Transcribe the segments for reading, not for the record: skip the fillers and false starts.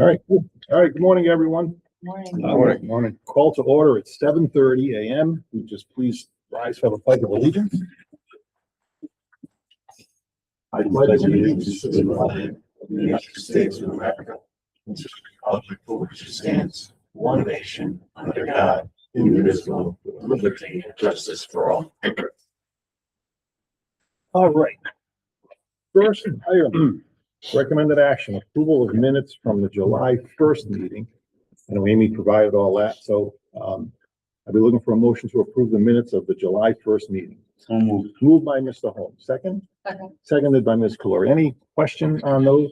All right, cool. All right, good morning, everyone. Morning. Morning. Call to order at 7:30 a.m. We just please rise for the pledge of allegiance. I pledge allegiance to the flag of the United States of America, and to the republic for which it stands, one nation, under God, indivisible, with liberty and justice for all. All right. First item, recommended action, approval of minutes from the July 1st meeting. I know Amy provided all that, so I'll be looking for a motion to approve the minutes of the July 1st meeting. So moved. Moved by Mr. Holmes, second? Second. Seconded by Ms. Calori. Any question on those?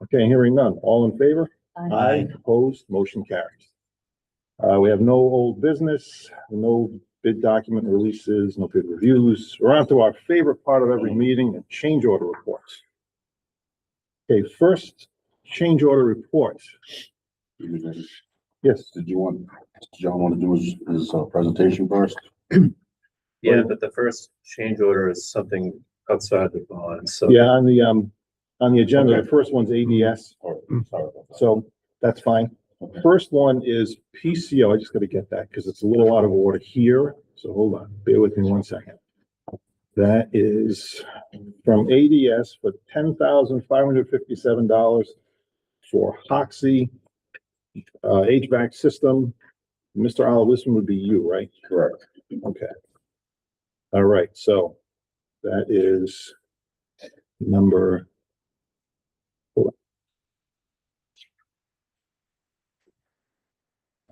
Okay, hearing none. All in favor? Aye. Opposed, motion carries. We have no old business, no bid document releases, no bid reviews. We're on to our favorite part of every meeting, the change order reports. Okay, first change order report. Yes, Did John want to do his presentation first? Yeah, but the first change order is something outside the bond, so. yeah, on the agenda, the first one's ADS, Or, sorry about that. so that's fine. Okay. First one is PCO. I just gotta get that because it's a little out of order here. So hold on, bear with me 1 second. That is from ADS for $10,557 for Hoxie HVAC system. Mr. Oliver, this one would be you, right? Correct. Okay. All right, so that is number.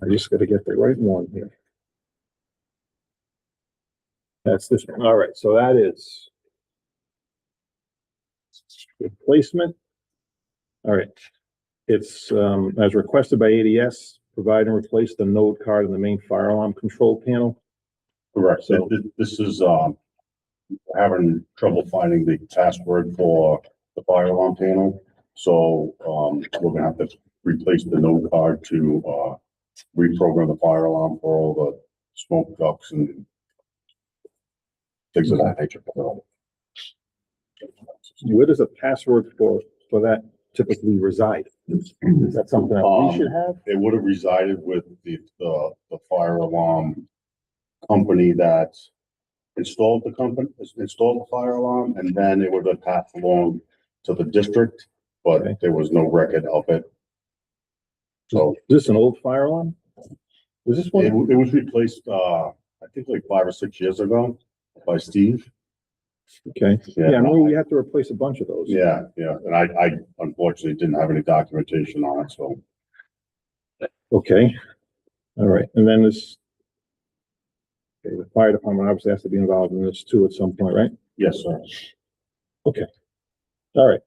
I just gotta get the right one here. That's this one. All right, so that is replacement. All right. It's, as requested by ADS, provide and replace the node card in the main fire alarm control panel. Correct. So- This is, having trouble finding the password for the fire alarm panel. So, we're gonna have to replace the node card to, reprogram the fire alarm for all the smoke ducts and things of that nature. Where does a password for that typically reside? Is that something that we should have? It would have resided with the fire alarm company that installed the fire alarm, and then it would have passed along to the district, but Okay. there was no record of it. So Is this an old fire alarm? Was this it, one? it was replaced, I think like 5 or 6 years ago by Steve. Okay, yeah, I remember we had to replace a bunch of those. Yeah, and I unfortunately didn't have any documentation on it, so. Okay, all right, and then this. Okay, the fire department obviously has to be involved in this too at some point, right? Yes, sir. All right.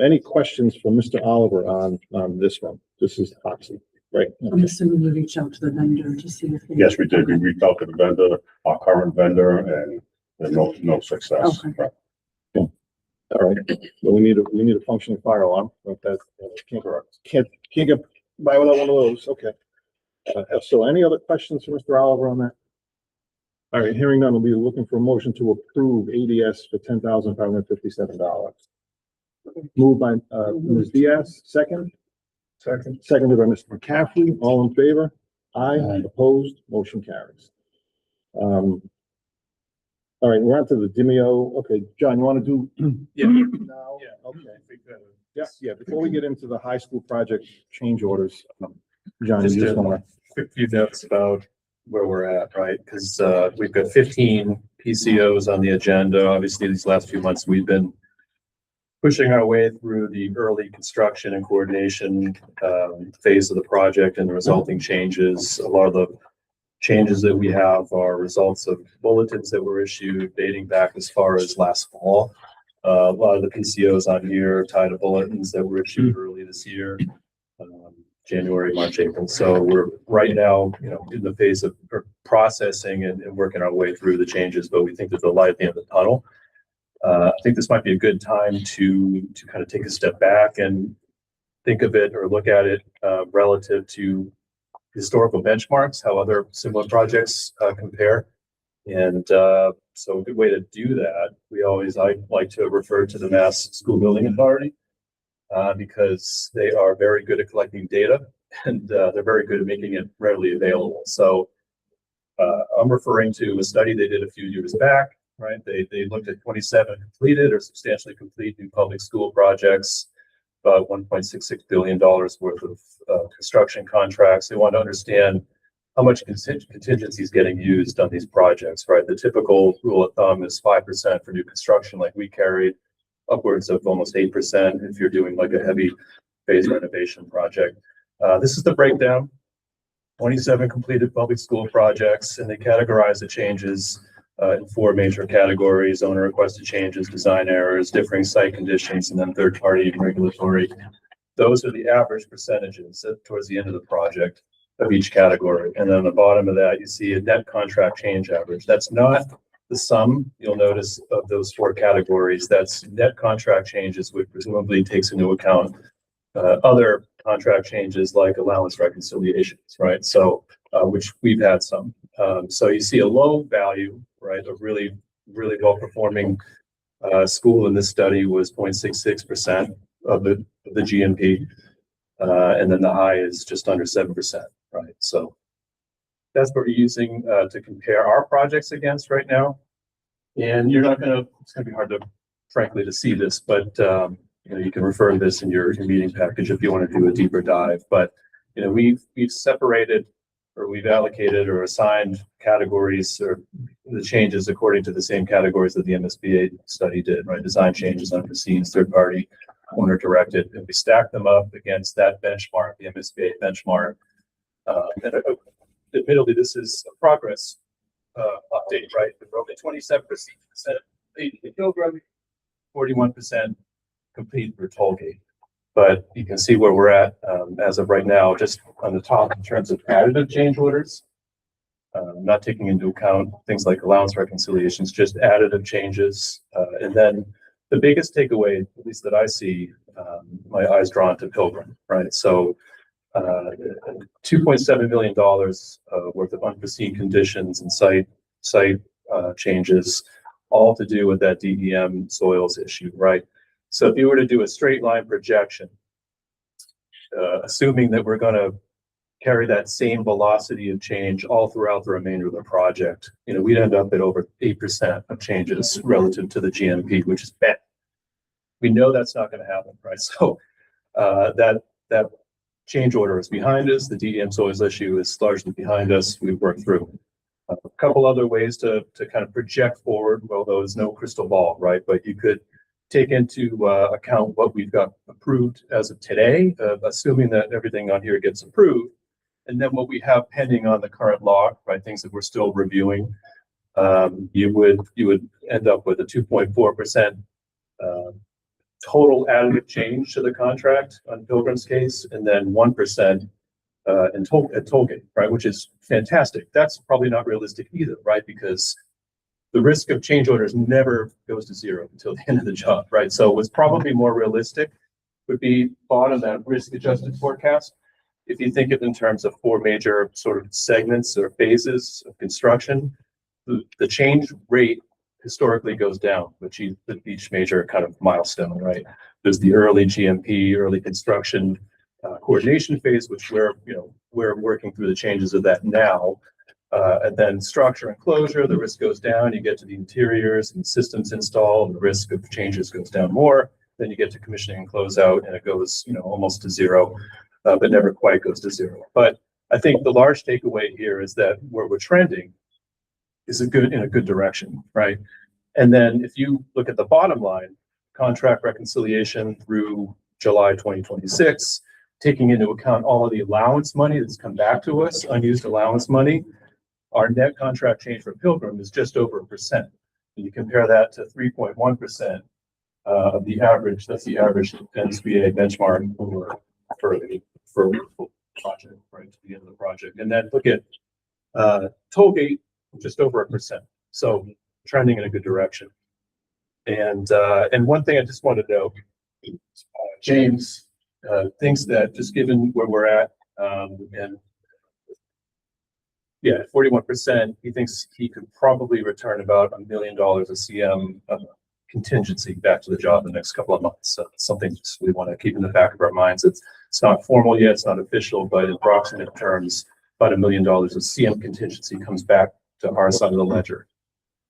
Any questions for Mr. Oliver on this one? This is Hoxie, right? I'm assuming you reach out to the vendor to see if. Yes, we did. We reached out to the vendor, our current vendor, and no success. Okay. Right. All right, well, we need a functioning fire alarm, but that can't get by without one of those, okay. So any other questions for Mr. Oliver on that? All right, hearing none, we'll be looking for a motion to approve ADS for $10,557. Moved by, Ms. Diaz, second? Second. Seconded by Mr. McCaffrey, all in favor? Aye, Aye. opposed, motion carries. All right, we're on to the Demio. Okay, John, you want to do? Yeah. Now? Yeah. Okay. Yeah, before we get into the high school project change orders, John, you Just just a want quick few notes about where we're at, right? Because we've got 15 PCOs on the agenda. Obviously, these last few months, we've been pushing our way through the early construction and coordination phase of the project and the resulting changes. A lot of the changes that we have are results of bulletins that were issued dating back as far as last fall. A lot of the PCOs on here are tied to bulletins that were issued early this year, January, March, April. So we're right now, in the phase of processing and working our way through the changes, but we think there's a light at the end of the tunnel. I think this might be a good time to kind of take a step back and think of it or look at it relative to historical benchmarks, how other similar projects compare. And so a good way to do that, I like to refer to the Mass School Building Authority. because they are very good at collecting data and they're very good at making it readily available. So I'm referring to a study they did a few years back, right? They looked at 27 completed or substantially complete new public school projects, about $1.66 billion worth of construction contracts. They want to understand how much contingency is getting used on these projects, right? The typical rule of thumb is 5% for new construction, like we carried, upwards of almost 8% if you're doing like a heavy phase renovation project. This is the breakdown. 27 completed public school projects, and they categorize the changes in 4 major categories: owner requested changes, design errors, differing site conditions, and then third-party regulatory. Those are the average percentages towards the end of the project of each category. And then on the bottom of that, you see a net contract change average. That's not the sum, you'll notice, of those 4 categories. That's net contract changes, which presumably takes into account other contract changes like allowance reconciliations, right? So, which we've had some. So you see a low value, right? A really well-performing school in this study was 0.66% of the GMP. And then the high is just under 7%, right? So that's what we're using to compare our projects against right now. And it's gonna be hard to, frankly, to see this, but you can refer to this in your meeting package if you want to do a deeper dive. But we've separated, or we've allocated or assigned categories or the changes according to the same categories that the MSBA study did, right? Design changes, unforeseen, third party, owner directed, and we stack them up against that benchmark, the MSBA benchmark. And admittedly, this is a progress update, right? We're only 27% complete in Pilgrim, 41% complete for Tollgate. But you can see where we're at as of right now, just on the top in terms of additive change orders, not taking into account things like allowance reconciliations, just additive changes. And then the biggest takeaway, at least that I see, my eyes drawn to Pilgrim, right? So $2.7 million worth of unforeseen conditions and site changes, all to do with that DEM soils issue, right? So if you were to do a straight line projection, assuming that we're going to carry that same velocity of change all throughout the remainder of the project, we'd end up at over 8% of changes relative to the GMP, which is bad. We know that's not going to happen, right? So that change order is behind us. The DEM soils issue is largely behind us. We've worked through a couple other ways to kind of project forward, although there's no crystal ball, right? But you could take into account what we've got approved as of today, assuming that everything on here gets approved, and then what we have pending on the current law, right? Things that we're still reviewing. You would end up with a 2.4% total additive change to the contract on Pilgrim's case, and then 1% at Tollgate, right? Which is fantastic. That's probably not realistic either, right? Because the risk of change orders never goes to zero until the end of the job, right? So what's probably more realistic would be bottom that risk-adjusted forecast. If you think of it in terms of 4 major sort of segments or phases of construction, the change rate historically goes down with each major kind of milestone, right? There's the early GMP, early construction coordination phase, which we're working through the changes of that now. And then structure and closure, the risk goes down. You get to the interiors and systems install, and the risk of changes goes down more. Then you get to commissioning and closeout, and it goes, almost to zero, but never quite goes to zero. But I think the large takeaway here is that where we're trending is in a good direction, right? And then if you look at the bottom line, contract reconciliation through July 2026, taking into account all of the allowance money that's come back to us, unused allowance money, our net contract change for Pilgrim is just over 1%. And you compare that to 3.1% of the average. That's the average NSBA benchmark for the project, right to the end of the project. And then look at Tollgate, just over 1%. So trending in a good direction. And one thing I just want to note, James thinks that just given where we're at, and yeah, 41%, he thinks he could probably return about $1 million a CM contingency back to the job in the next couple of months. So it's something we want to keep in the back of our minds. It's not formal yet, it's not official, but in approximate terms, about $1 million of CM contingency comes back to our side of the ledger,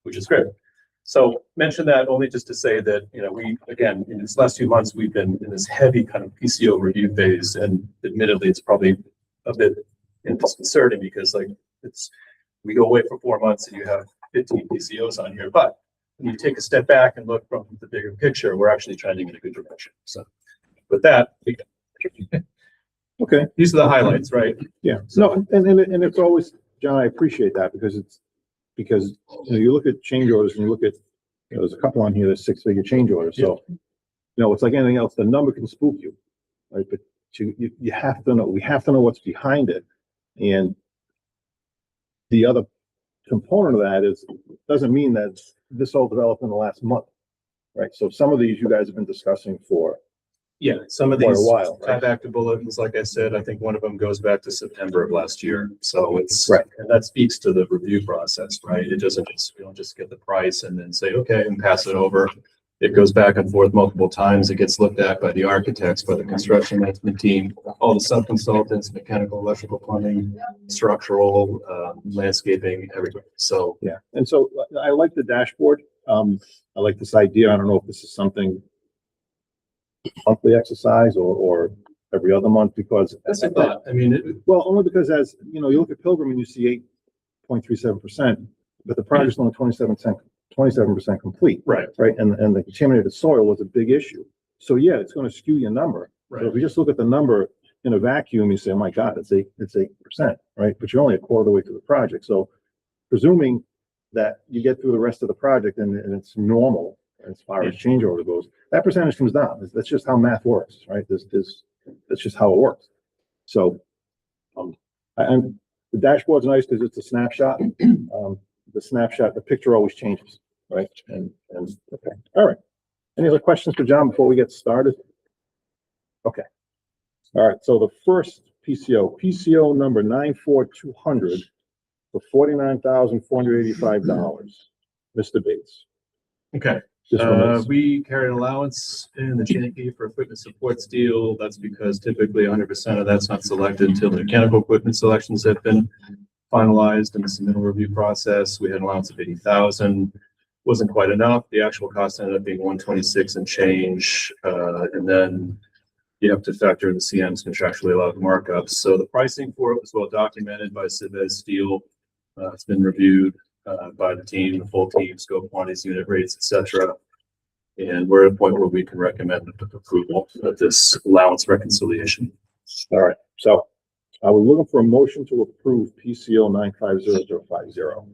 which is great. So mention that only just to say that, we, again, in these last 2 months, we've been in this heavy kind of PCO review phase, and admittedly, it's probably a bit disconcerting because we go away for 4 months and you have 15 PCOs on here, but when you take a step back and look from the bigger picture, we're actually trending in a good direction. So with that, Okay, these are the highlights, right? yeah, no, and it's always, John, I appreciate that because you look at change orders and you look at, there's a couple on here, there's 6-figure change orders, so, it's like anything else, the number can spook you, right? But you have to know, we have to know what's behind it. And the other component of that is, doesn't mean that this all developed in the last month, right? So some of these you guys have been discussing for Yeah, some of quite a these while, tie right? back to bulletins, like I said, I think one of them goes back to September of last year. So it's, Right. and that speaks to the review process, right? It doesn't just, we don't just get the price and then say, okay, and pass it over. It goes back and forth multiple times. It gets looked at by the architects, by the construction management team, all the sub-consultants, mechanical, electrical, plumbing, structural, landscaping, everything. So Yeah, and so I like the dashboard. I like this idea. I don't know if this is something monthly exercise or every other month because that's a thought. I mean, well, only because as you look at Pilgrim and you see 8.37%, but the project's only 27% complete, right, right? And the contaminated soil was a big issue. So yeah, it's going to skew your number. right. So if you just look at the number in a vacuum, you say, oh my God, it's 8%, right? But you're only a quarter of the way through the project. So presuming that you get through the rest of the project and it's normal as far as change order goes, that percentage comes down. That's just how math works, right? That's just how it works. So, and the dashboard's nice because it's a snapshot. The picture always changes, right? And okay, all right. Any other questions for John before we get started? Okay. All right. So the first PCO number 94200 for $49,485. Mr. Bates. Okay. This one is, We carried allowance in the Cherokee for equipment support steel. That's because typically 100% of that's not selected until the mechanical equipment selections have been finalized in the submittal review process. We had an allowance of 80,000. Wasn't quite enough. The actual cost ended up being 126 and change. And then you have to factor in the CM's contractually allowed markups. So the pricing for it was well documented by Civez Steel. It's been reviewed by the team, the full team, scope quantities, unit rates, etc. And we're at a point where we can recommend approval of this allowance reconciliation. all right. So I was looking for a motion to approve PCO 950050.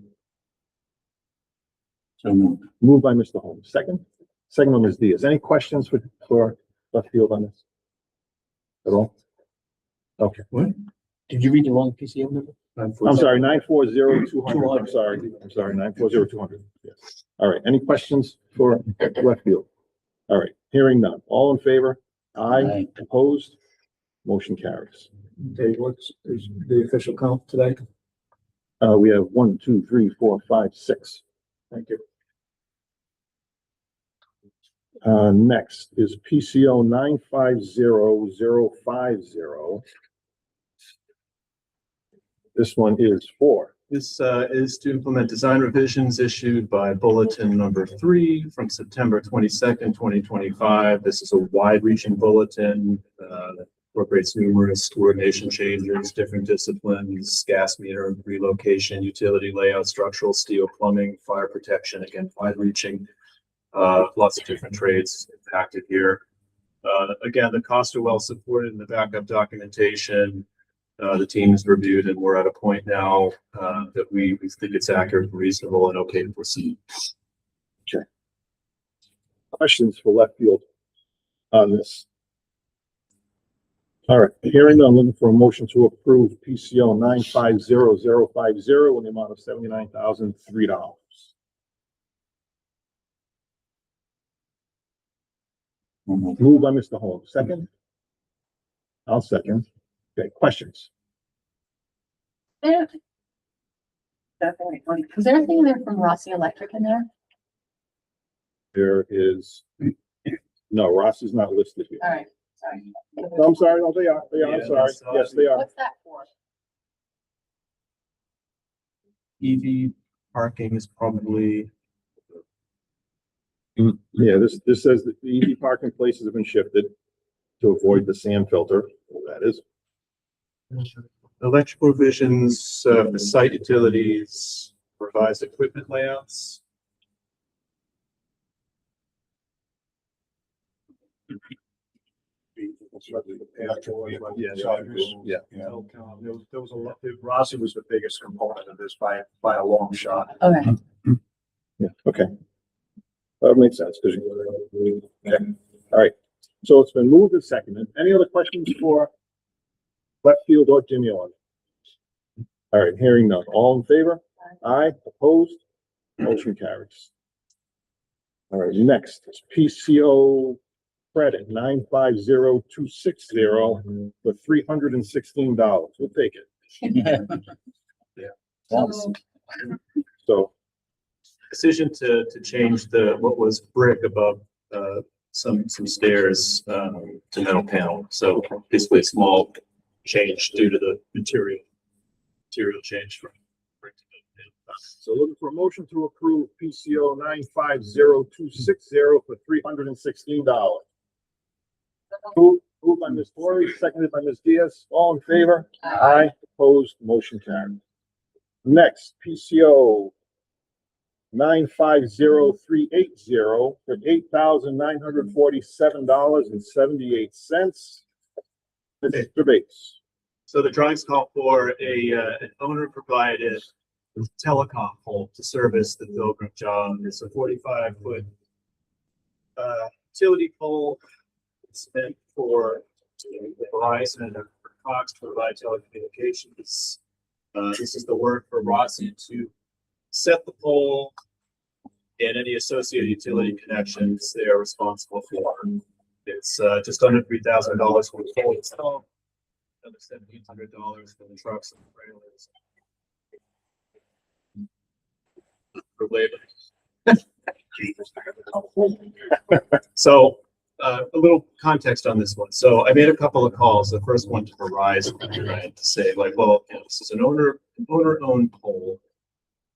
So moved. Moved by Mr. Holmes. Second by Ms. Diaz. Any questions for left field on this? At all? Okay. Did you read the wrong PCO number? I'm sorry, 940-200. I'm sorry, 940-200. Yes. All right. Any questions for left field? All right. Hearing none. All in favor? Aye. Opposed? Motion carries. Dave, what's is the official count today? We have 1, 2, 3, 4, 5, 6. Thank you. Next is PCO 950050. This one is for. This is to implement design revisions issued by bulletin number 3 from September 22nd, 2025. This is a wide-reaching bulletin that incorporates numerous coordination changes, different disciplines, gas meter relocation, utility layout, structural steel, plumbing, fire protection, again, wide-reaching. Lots of different trades impacted here. Again, the costs are well supported in the backup documentation. The team's reviewed and we're at a point now that we think it's accurate, reasonable, and okay to proceed. Okay. Questions for left field on this? All right, hearing none, looking for a motion to approve PCO 950050 in the amount of $79,003. Moved by Mr. Holmes. Second? I'll second. Okay, questions? Was there anything in there from Rossi Electric in there? There is, no, Ross is not listed here. All right, sorry. No, I'm sorry, no, they are, I'm Yeah, sorry, so- yes, they are. What's that for? EV parking is probably, Yeah, this says that the EV parking places have been shifted to avoid the sand filter, that is. electrical provisions, for site utilities, revised equipment layouts. Yeah. There was a lot, Rossi was the biggest component of this by a long shot. Okay. Yeah, okay. That makes sense, because okay, all right. So it's been moved and seconded. Any other questions for left field or Jimmy on? All right, hearing none. All in favor? Aye, opposed? Motion carries. All right, next is PCO credit 950260 for $316. We'll take it. So, Decision to change what was brick above, some stairs, to metal panel. So basically a small change due to the material change from brick to metal panel. so looking for a motion to approve PCO 950260 for $316. Moved by Ms. Glory, seconded by Ms. Diaz. All in favor? Aye. Opposed? Motion carried. Next, PCO 950380 for $8,947.78. Mr. Bates. So the drawings call for an owner provided telecom pole to service the Pilgrim job. It's a 45-foot utility pole. It's meant for Verizon and for Cox to provide telecommunications. This is the work for Rossi to set the pole and any associated utility connections they are responsible for. It's just under $3,000 for the pole itself. Another $1,700 for the trucks and trailers. For labor. So, a little context on this one. So I made a couple of calls. The first one to Verizon, right, to say like, well, you know, this is an owner-owned pole.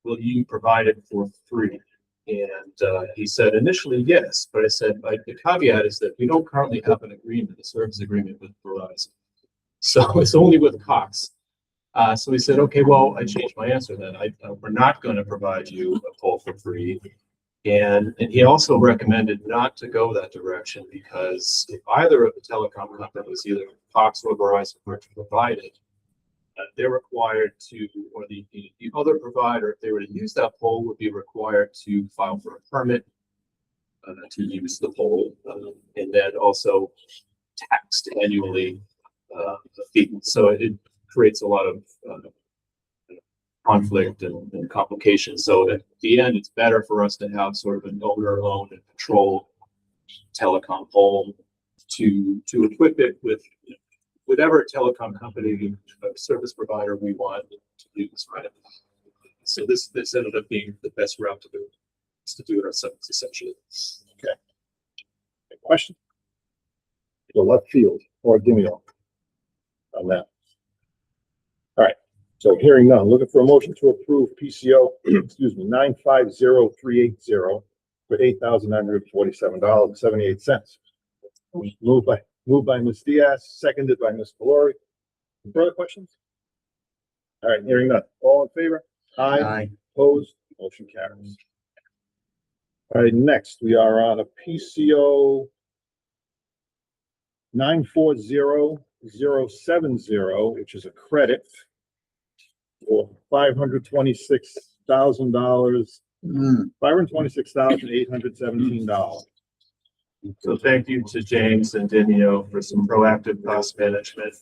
Will you provide it for free? And he said initially yes, but I said the caveat is that we don't currently have an agreement, a service agreement with Verizon. So it's only with Cox. So he said, okay, well, I changed my answer then. We're not going to provide you a pole for free. And he also recommended not to go that direction because if either of the telecom companies, either Cox or Verizon, were to provide it, they're required to, or the other provider, if they were to use that pole, would be required to file for a permit to use the pole, and then also taxed annually the fee. So it creates a lot of conflict and complications. So at the end, it's better for us to have sort of an owner-owned and controlled telecom pole to equip it with whatever telecom company, service provider we want to use, right? So this ended up being the best route to do it, is to do it ourselves, essentially. Any question? The left field or Dimeo on that. All right, so hearing none, looking for a motion to approve PCO, excuse me, 950380 for $8,947.78. Moved by Ms. Diaz, seconded by Ms. Valori. Further questions? All right, hearing none. All in favor? Aye. Opposed? Motion carries. All right, next we are on a PCO 940070, which is a credit for $526,000, $526,817. So thank you to James and Dinio for some proactive cost management.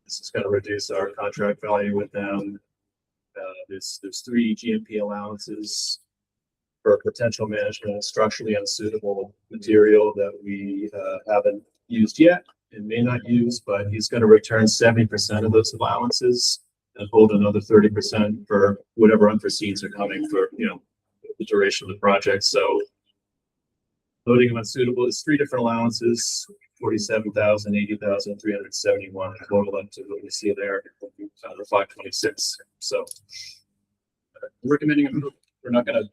This is going to reduce our contract value with them. There's 3 GMP allowances for potential management of structurally unsuitable material that we haven't used yet and may not use, but he's going to return 70% of those allowances and hold another 30% for whatever unforeseens are coming for, the duration of the project. So Loading of unsuitable is three different allowances, 47,000, 80,000, 371, total up to what you see there, under 526. So recommending approval. We're not gonna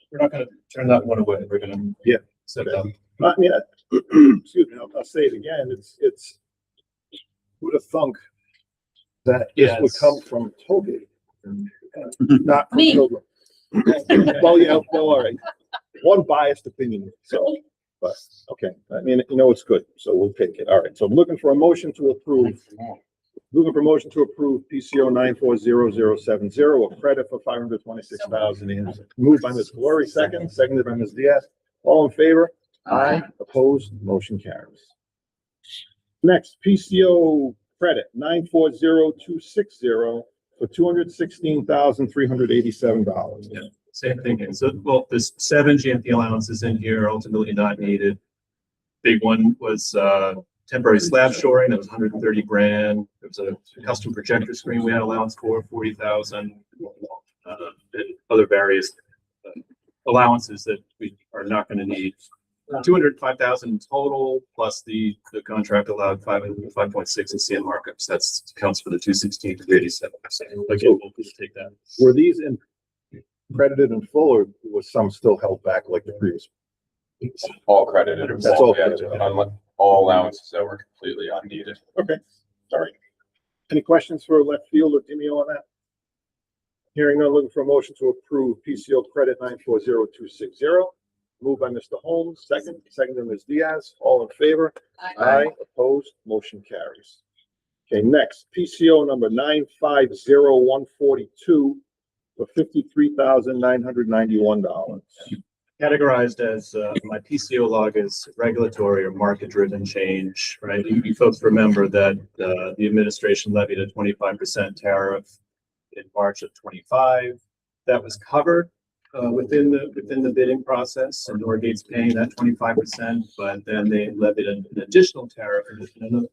turn that one away. We're gonna set it up. I mean, excuse me, I'll say it again, it's, who'd have thunk that this would Yes. come from Toby, not from Me. Pilgrim. Well, yeah, well, all right, one biased opinion, so, but, okay, I mean, it's good, so we'll take it, all right, so I'm looking for a motion to approve. Looking for a motion to approve PCO 940070, a credit for $526,000. Moved by Ms. Glory, seconded by Ms. Diaz. All in favor? Aye. Opposed? Motion carries. Next, PCO credit 940260 for $216,387. Same thing. And so, well, there's 7 GMP allowances in here, ultimately not needed. Big one was, temporary slab shoring, that was 130 grand. There was a custom projector screen we had allowance for 40,000. And other various allowances that we are not going to need. 205,000 in total, plus the contract allowed 5.6 in CM markups. That's counts for the 216 to 87. So again, we'll take that. Were these credited in full, or was some still held back like the previous? All credited. That's all Yeah, credited. all allowances that were completely unneeded. Okay, all right. Any questions for left field or Dimeo on that? Hearing none, looking for a motion to approve PCO credit 940260. Moved by Mr. Holmes, seconded by Ms. Diaz. All in favor? Aye. Opposed? Motion carries. Okay, next, PCO number 950142 for $53,991. Categorized as my PCO log is regulatory or market-driven change, right? You folks remember that the administration levied a 25% tariff in March of 25. That was covered within the bidding process, and Norgate's paying that 25%, but then they levied an additional tariff,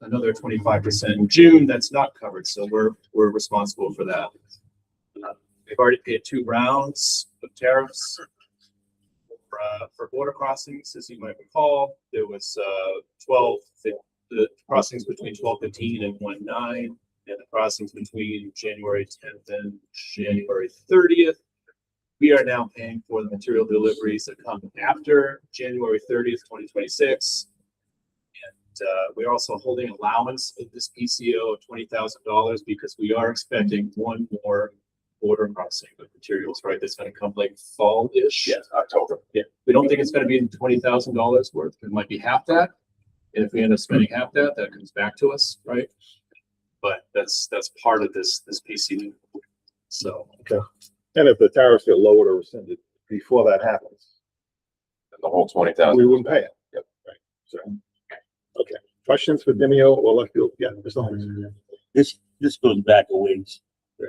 another 25% in June. That's not covered, so we're responsible for that. They've already paid 2 rounds of tariffs. For border crossings, as you might recall, there was the crossings between 12/15 and 1/9, and the crossings between January 10th and January 30th. We are now paying for the material deliveries that come after January 30th, 2026. And we're also holding allowance of this PCO of $20,000 because we are expecting one more border crossing of materials, right? That's going to come like fall-ish. Yes, October. Yeah, we don't think it's going to be $20,000 worth. It might be half that. And if we end up spending half that, that comes back to us, right? But that's part of this PCO. So And if the tariffs get lowered or rescinded before that happens, The whole 20,000. we wouldn't pay it. Yep. Right, so, okay. Questions for Dimeo or left field? Yeah, Mr. Holmes. This goes back a ways.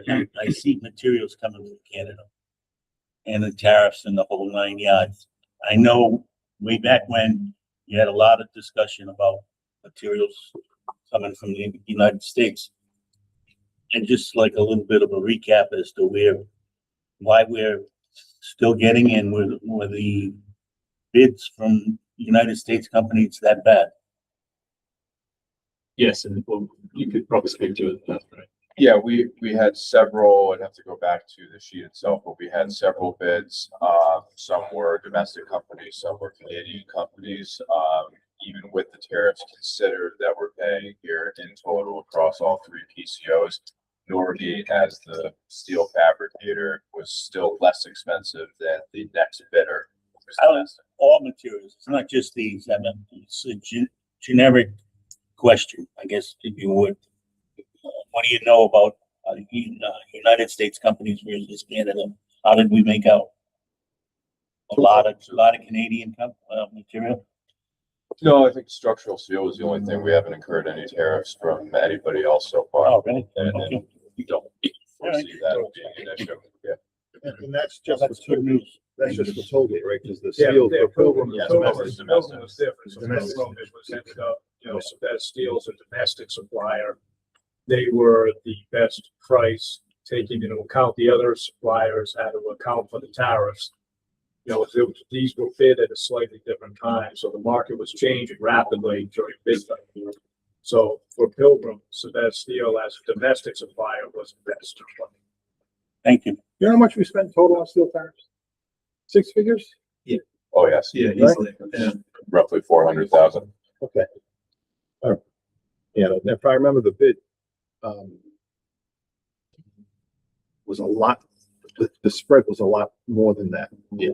I see materials coming from Canada and the tariffs and the whole 9 yards. I know way back when you had a lot of discussion about materials coming from the United States. And just like a little bit of a recap as to why we're still getting in with the bids from United States companies that bad. yes, and well, you could probably speak to it. That's right. Yeah, we had several, I'd have to go back to the sheet itself, but we had several bids. Some were domestic companies, some were Canadian companies. Even with the tariffs considered that we're paying here in total across all 3 PCOs, Norgate as the steel fabricator was still less expensive than the next bidder. All materials, it's not just these. I mean, it's a generic question, I guess, if you would. What do you know about United States companies versus Canada? How did we make out? A lot of Canadian material. No, I think structural steel was the only thing. We haven't incurred any tariffs from anybody else so far. Oh, really? And Okay. we don't foresee that being an issue. Yeah. And that's just, That's good news. that's just for Tollgate, right? Because the Yeah, steel yeah, for Pilgrim. Yeah, Pilgrim domestic. was different. So Domestic. Pilgrim was ended up, so that steel's a domestic supplier. They were the best price, taking into account the other suppliers, had to account for the tariffs. these were bid at a slightly different time, so the market was changing rapidly during bid time. So for Pilgrim, Savette Steel as a domestic supplier was best. Thank you. You know how much we spent total on steel tariffs? Six figures? Oh, yes, Yeah, easily. Yeah. roughly 400,000. Okay. All right. Yeah, if I remember the bid, was a lot, the spread was a lot more than that. Yeah.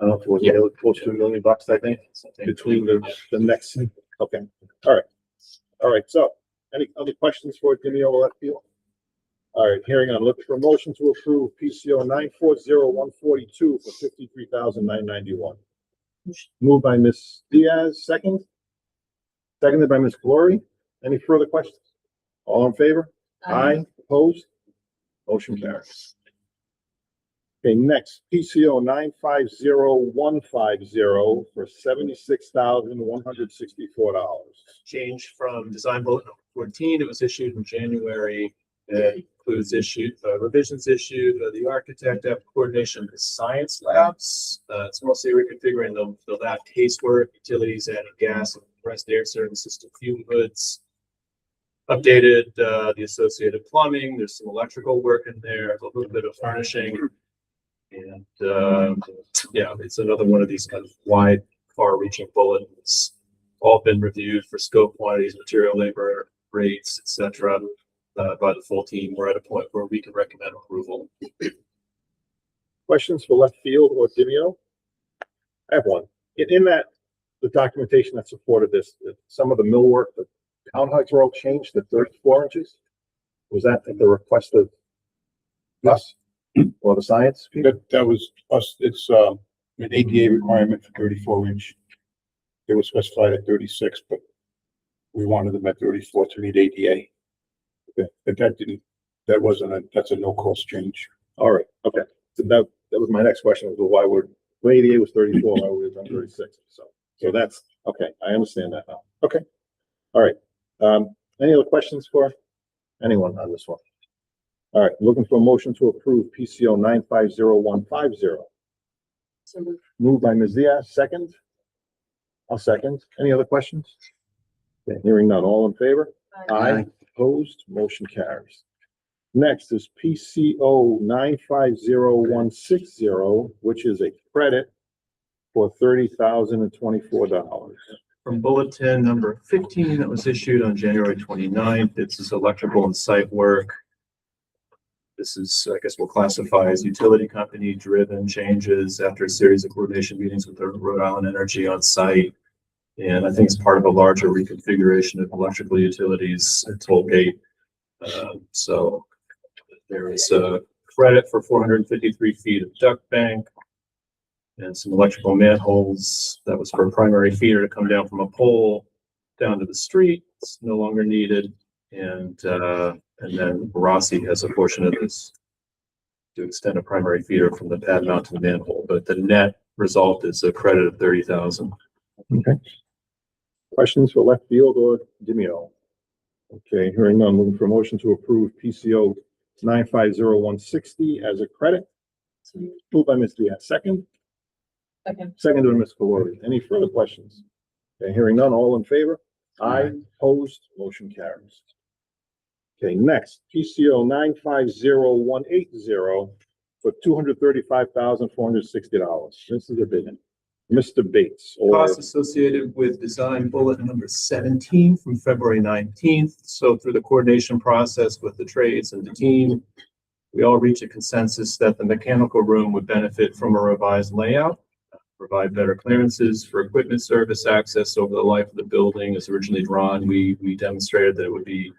I don't know if it was really close to $1 million, I think, between the next, okay, all right. All right, so any other questions for Demio or left field? All right, hearing on, looking for a motion to approve PCO 940142 for $53,991. Moved by Ms. Diaz, seconded by Ms. Glory. Any further questions? All in favor? Aye. Opposed? Motion carries. Okay, next, PCO 950150 for $76,164. Change from design bullet number 14. It was issued in January. It includes revisions issued by the architect after coordination with science labs. It's mostly reconfiguring the lab casework, utilities, adding gas and compressed air service system fume hoods. Updated the associated plumbing. There's some electrical work in there, a little bit of furnishing. And yeah, it's another one of these kind of wide, far-reaching bullets. All been reviewed for scope, quantities, material, labor, rates, etc. By the full team. We're at a point where we can recommend approval. Questions for left field or Demio? I have one. In that, the documentation that supported this, some of the millwork, the town heights were all changed to 34 inches. Was that at the request of us or the science people? That was us. It's an ADA requirement for 34-inch. It was specified at 36, but we wanted them at 34 to meet ADA. Okay. But that's a no-cost change. All right, okay. So that was my next question, was why ADA was 34, why would we have done 36? So that's, okay, I understand that now. Okay, all right. Any other questions for anyone on this one? All right, looking for a motion to approve PCO 950150. Moved by Ms. Diaz, second? I'll second. Any other questions? Okay, hearing none, all in favor? Aye. Opposed, motion carries. Next is PCO 950160, which is a credit for $30,024. From bulletin number 15 that was issued on January 29th. This is electrical and site work. This is, I guess we'll classify as utility company driven changes after a series of coordination meetings with the Rhode Island Energy on site. And I think it's part of a larger reconfiguration of electrical utilities at Tollgate. So there is a credit for 453 feet of duct bank and some electrical manholes. That was for a primary feeder to come down from a pole down to the street. It's no longer needed. And then Rossi has a portion of this to extend a primary feeder from the pad mount to the manhole. But the net result is a credit of 30,000. Okay. Questions for left field or Demio? Okay, hearing none, looking for a motion to approve PCO 950160 as a credit. Moved by Ms. Diaz, second. Second by Ms. Valori. Any further questions? Okay, hearing none, all in favor? Aye. Opposed, motion carries. Okay, next, PCO 950180 for $235,460. This is a bid. Mr. Bates, or Costs associated with design bulletin number 17 from February 19th. So through the coordination process with the trades and the team, we all reached a consensus that the mechanical room would benefit from a revised layout, provide better clearances for equipment service access over the life of the building as originally drawn. We demonstrated that it would be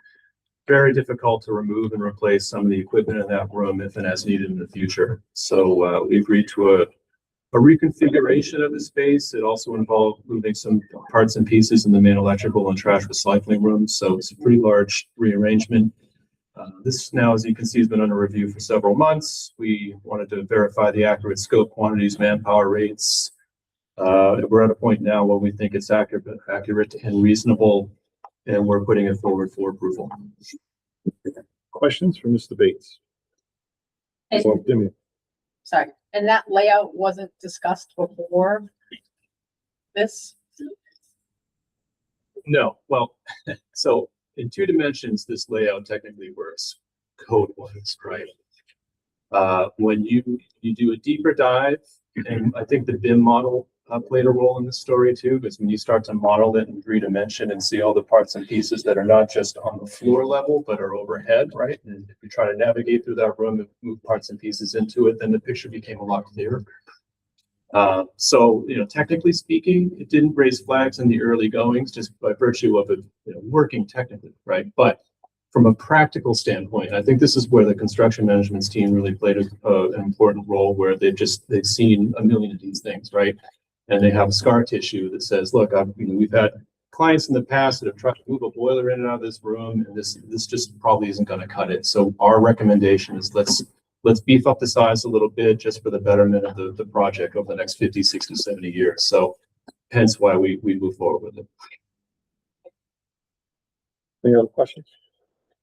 very difficult to remove and replace some of the equipment in that room if and as needed in the future. So we agreed to a reconfiguration of the space. It also involved moving some parts and pieces in the main electrical and trash recycling rooms. So it's a pretty large rearrangement. This now, as you can see, has been under review for several months. We wanted to verify the accurate scope, quantities, manpower rates. We're at a point now where we think it's accurate and reasonable, and we're putting it forward for approval. questions for Mr. Bates? Hey. Or Demio? Sorry, And that layout wasn't discussed before this? No, well, so in two dimensions, this layout technically works code-wise, right? When you do a deeper dive, and I think the BIM model played a role in this story too, because when you start to model it in 3 dimension and see all the parts and pieces that are not just on the floor level, but are overhead, right? And if you try to navigate through that room and move parts and pieces into it, then the picture became a lot clearer. So, technically speaking, it didn't raise flags in the early goings just by virtue of it, working technically, right? But from a practical standpoint, I think this is where the construction management's team really played an important role, where they've seen a million of these things, right? And they have scar tissue that says, look, we've had clients in the past that have tried to move a boiler in and out of this room, and this just probably isn't going to cut it. So our recommendation is let's beef up the size a little bit just for the betterment of the project over the next 50, 60, 70 years. So hence why we move forward with it. Any other questions?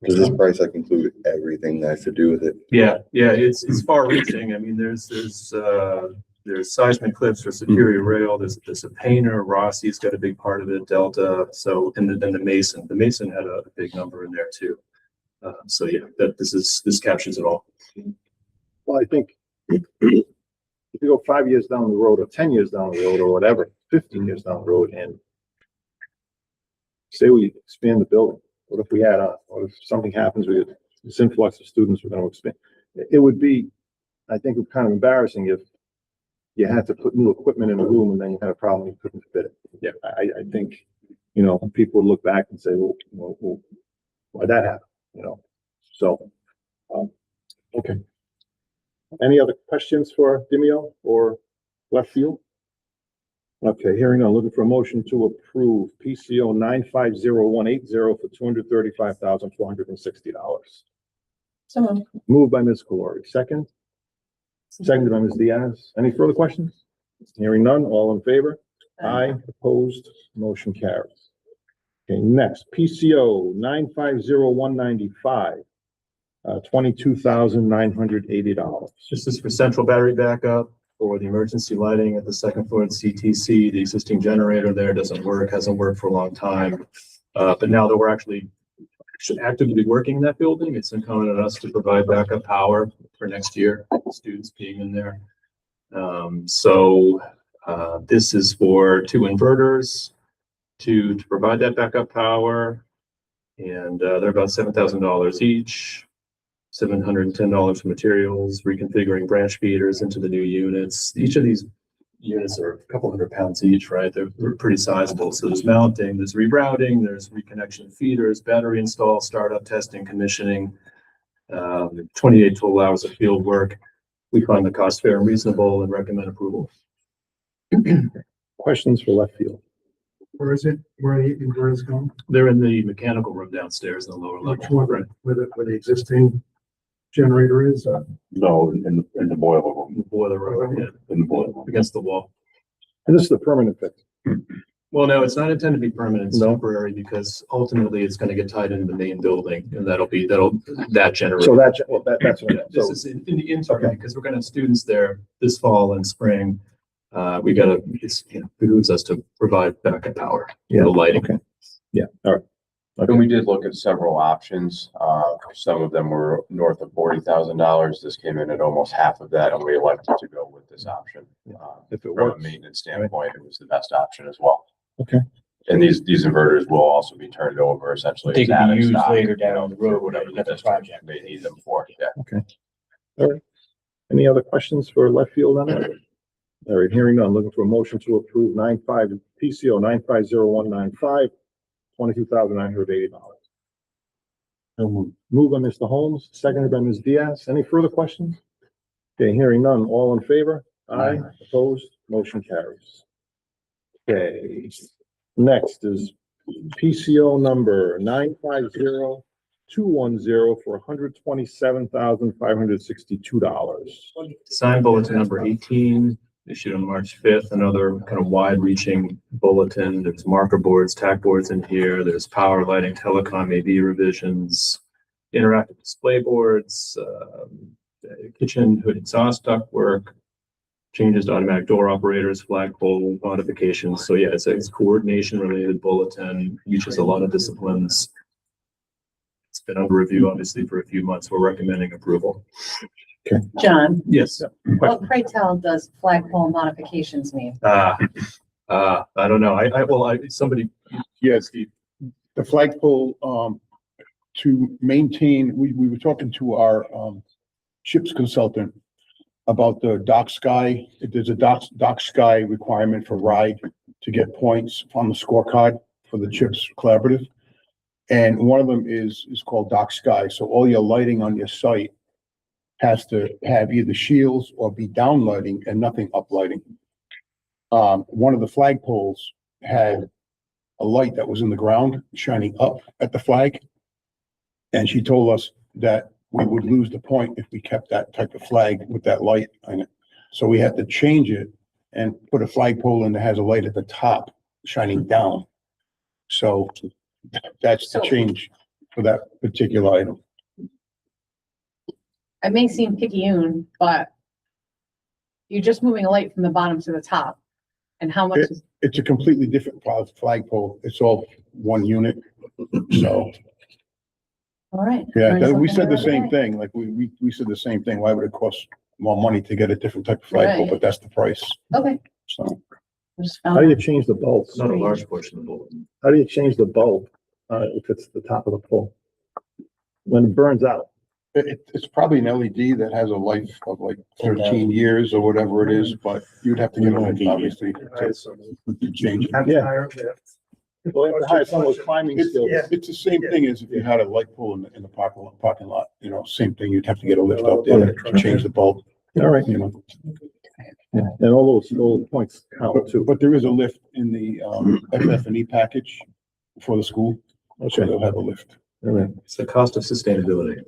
Does this price like include everything that has to do with it? Yeah, it's far reaching. I mean, there's seismic clips for Superior Rail. There's a painter, Rossi's got a big part of it, Delta. So, and the Mason. The Mason had a big number in there too. So yeah, this captures it all. Well, I think if you go 5 years down the road or 10 years down the road or whatever, 15 years down the road, and say we expand the building, what if what if something happens with this influx of students, we're going to expand? It would be, I think, kind of embarrassing if you had to put new equipment in a room and then you had a problem, you couldn't fit it. Yeah. I think, people would look back and say, well, why'd that happen? So, okay. Any other questions for Demio or left field? Okay, hearing none, looking for a motion to approve PCO 950180 for $235,460. So Moved by Ms. Calori, seconded by Ms. Diaz. Any further questions? Hearing none, all in favor? Aye, opposed, motion carries. Okay, next, PCO 950195, $22,980. This is for central battery backup for the emergency lighting at the second floor at CTC. The existing generator there hasn't worked for a long time. But now that we're actually actively working in that building, it's incumbent on us to provide backup power for next year, students being in there. This is for 2 inverters to provide that backup power. And they're about $7,000 each. $710 for materials, reconfiguring branch feeders into the new units. Each of these units are a couple hundred pounds each, right? They're pretty sizable. So there's mounting, there's rerouting, there's reconnection of feeders, battery install, startup testing, commissioning, 28 total hours of field work. We find the cost fair and reasonable and recommend approval. Questions for left field? Where is it? Where is it going? They're in the mechanical room downstairs in the lower level. Which one? Right. Where the existing generator is? No, in the boiler room, The boiler room, yeah, in the boiler room. against the wall. And this is the permanent fix. Well, no, it's not intended to be permanent, it's No. temporary, because ultimately it's gonna get tied into the main building, and that generator. So that's what I Yeah, meant. this So, is in the interim, Okay. because we're gonna have students there this fall and spring. It behooves us to provide backup power, Yeah, the lighting. okay. Yeah, all right. And we did look at several options. Some of them were north of $40,000. This came in at almost half of that, and we elected to go with this option. If it From a works. maintenance standpoint, it was the best option as well. Okay. And these inverters will also be turned over essentially. They as can be added used stock, later you down know, the road, for whatever right, the at the district project. may need them for. Yeah. Okay. All right. Any other questions for left field on that? All right, hearing none, looking for a motion to approve PCO 950195, $22,980. Moved by Mr. Holmes, seconded by Ms. Diaz. Any further questions? Okay, hearing none. All in favor? Aye. Opposed? Motion carries. Okay, next is PCO number 950210 for $127,562. Sign bulletin number 18, issued on March 5th, another kind of wide-reaching bulletin. There's marker boards, tack boards in here. There's power, lighting, telecom, AV revisions, interactive display boards, kitchen hood exhaust duct work, changes to automatic door operators, flagpole modifications. So yeah, it's coordination related bulletin, reaches a lot of disciplines. It's been under review, obviously, for a few months. We're recommending approval. John, Yes. what pray tell does flagpole modifications mean? I don't know. Somebody, Yes, the flagpole, to maintain, we were talking to our, chips consultant about the dock sky. There's a dock sky requirement for RIDE to get points on the scorecard for the CHIPS collaborative. And one of them is called dock sky. So all your lighting on your site has to have either shields or be down lighting and nothing up lighting. One of the flagpoles had a light that was in the ground shining up at the flag. And she told us that we would lose the point if we kept that type of flag with that light on it. So we had to change it and put a flagpole in that has a light at the top shining down. So that's the change for that particular item. It may seem picayune, but you're just moving a light from the bottom to the top. And how much is, It's a completely different flagpole. It's all one unit. So, all right. yeah, Learn we something said the every same day. thing. Like we said the same thing. Why would it cost more money to get a different type of flagpole? Right. But that's the price. Okay. So I just How found do you that. change the bulb? it's not a large portion of the bulletin. How do you change the bulb, if it's the top of the pole? When it burns out? it's probably an LED that has a life of like 13 years or whatever it is, but you'd have to get on it, obviously, to change it. Yeah. Well, you have to hire someone with climbing skills. It's the same thing as if you had a light pole in the parking lot, you know, same thing. You'd have to get a lift up there to change the bulb. All right. You know, And all those points count too. but there is a lift in the, FF&E package for the school, so they'll have a lift. All right. It's the cost of sustainability.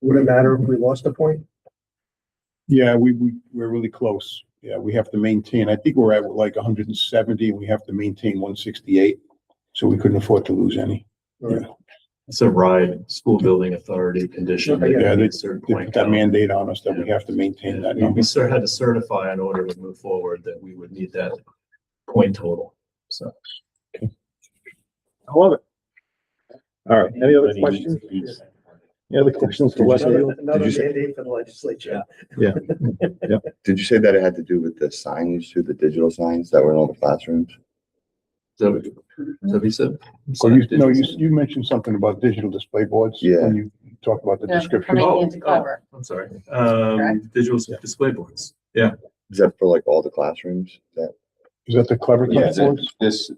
Would it matter if we lost a point? Yeah, we're really close. Yeah, we have to maintain, I think we're at like 170 and we have to maintain 168. So we couldn't afford to lose any. Yeah, It's a RIDE, school building authority condition. that Yeah, meets a certain they point put that count. mandate on us that we have to maintain that We number. had to certify in order to move forward that we would need that point total. So. I love it. All right, any other questions? Any other questions for Leslie? Another Did you say- mandate for the legislature. Yeah. Did you say that it had to do with the signage too, the digital signs that were in all the classrooms? So, you said? So you mentioned something about digital display boards. Yeah. When you talked about the Yeah, description. from Oh, Indian to Clever. I'm sorry. Correct. Digital display boards. Yeah. Is that for like all the classrooms? That, Is that the clever Yeah, type boards?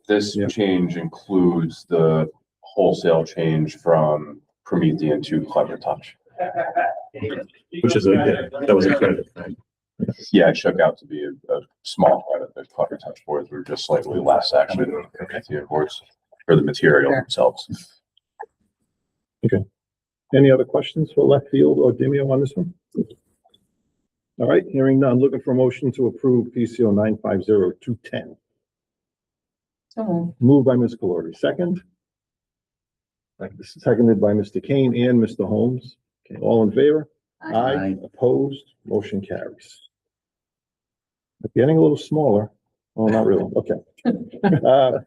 this Yeah. change includes the wholesale change from Promethean to Clever Touch. Which is that was a credit, right? Yeah, it shook out to be a small credit. The Clever Touch boards were just slightly less actually than the Promethean boards for the material Sure. themselves. Any other questions for left field or Demio on this one? All right, hearing none, looking for a motion to approve PCO 950-210. So, Moved by Ms. Gallardi, second. Seconded by Mr. Kane and Mr. Holmes. Okay, all in favor? Aye. Opposed? Motion carries. Getting a little smaller. Oh, not really. Okay.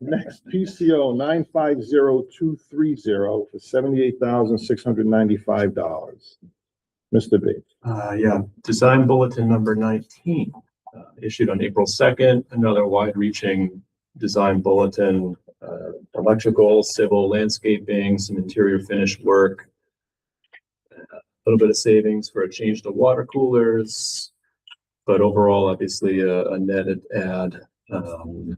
Next, PCO 950-230 for $78,695. Mr. B. Yeah, design bulletin number 19, issued on April 2nd, another wide-reaching design bulletin, electrical, civil, landscaping, some interior finish work, a little bit of savings for a change to water coolers, but overall, obviously, a netted ad.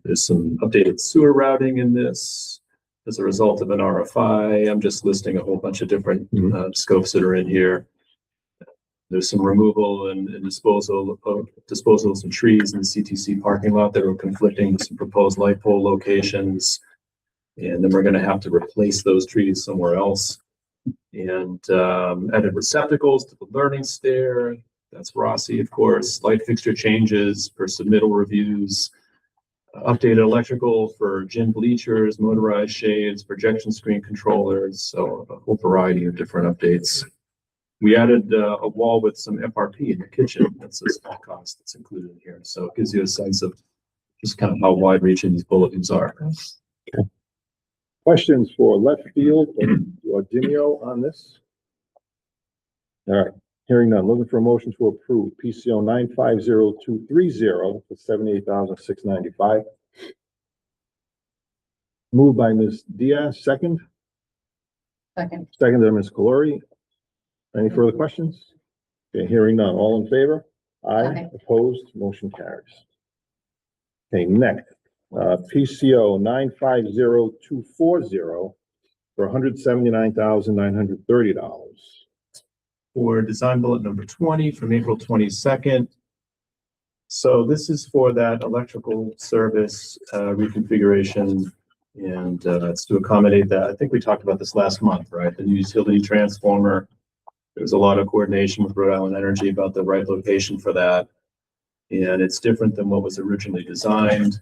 There's some updated sewer routing in this as a result of an RFI. I'm just listing a whole bunch of different scopes that are in here. There's some removal and disposal of some trees in the CTC parking lot that were conflicting with some proposed light pole locations. And then we're gonna have to replace those trees somewhere else. And added receptacles to the learning stair. That's Rossi, of course. Light fixture changes per submittal reviews. Updated electrical for gym bleachers, motorized shades, projection screen controllers. So a whole variety of different updates. We added a wall with some FRP in the kitchen. That's a small cost that's included in here. So it gives you a sense of just kind of how wide reaching these bulletins are. Questions for left field or Dimeo on this? All right, hearing none, looking for a motion to approve PCO 950230 for 78,695. Moved by Ms. Diaz, second by Ms. Calori. Any further questions? Okay, hearing none, all in favor? Aye. Opposed, motion carries. Okay, next, PCO 950240 for $179,930. For design bullet number 20 from April 22nd. So this is for that electrical service reconfiguration, and it's to accommodate that. I think we talked about this last month, right? The new utility transformer. There's a lot of coordination with Rhode Island Energy about the right location for that. And it's different than what was originally designed.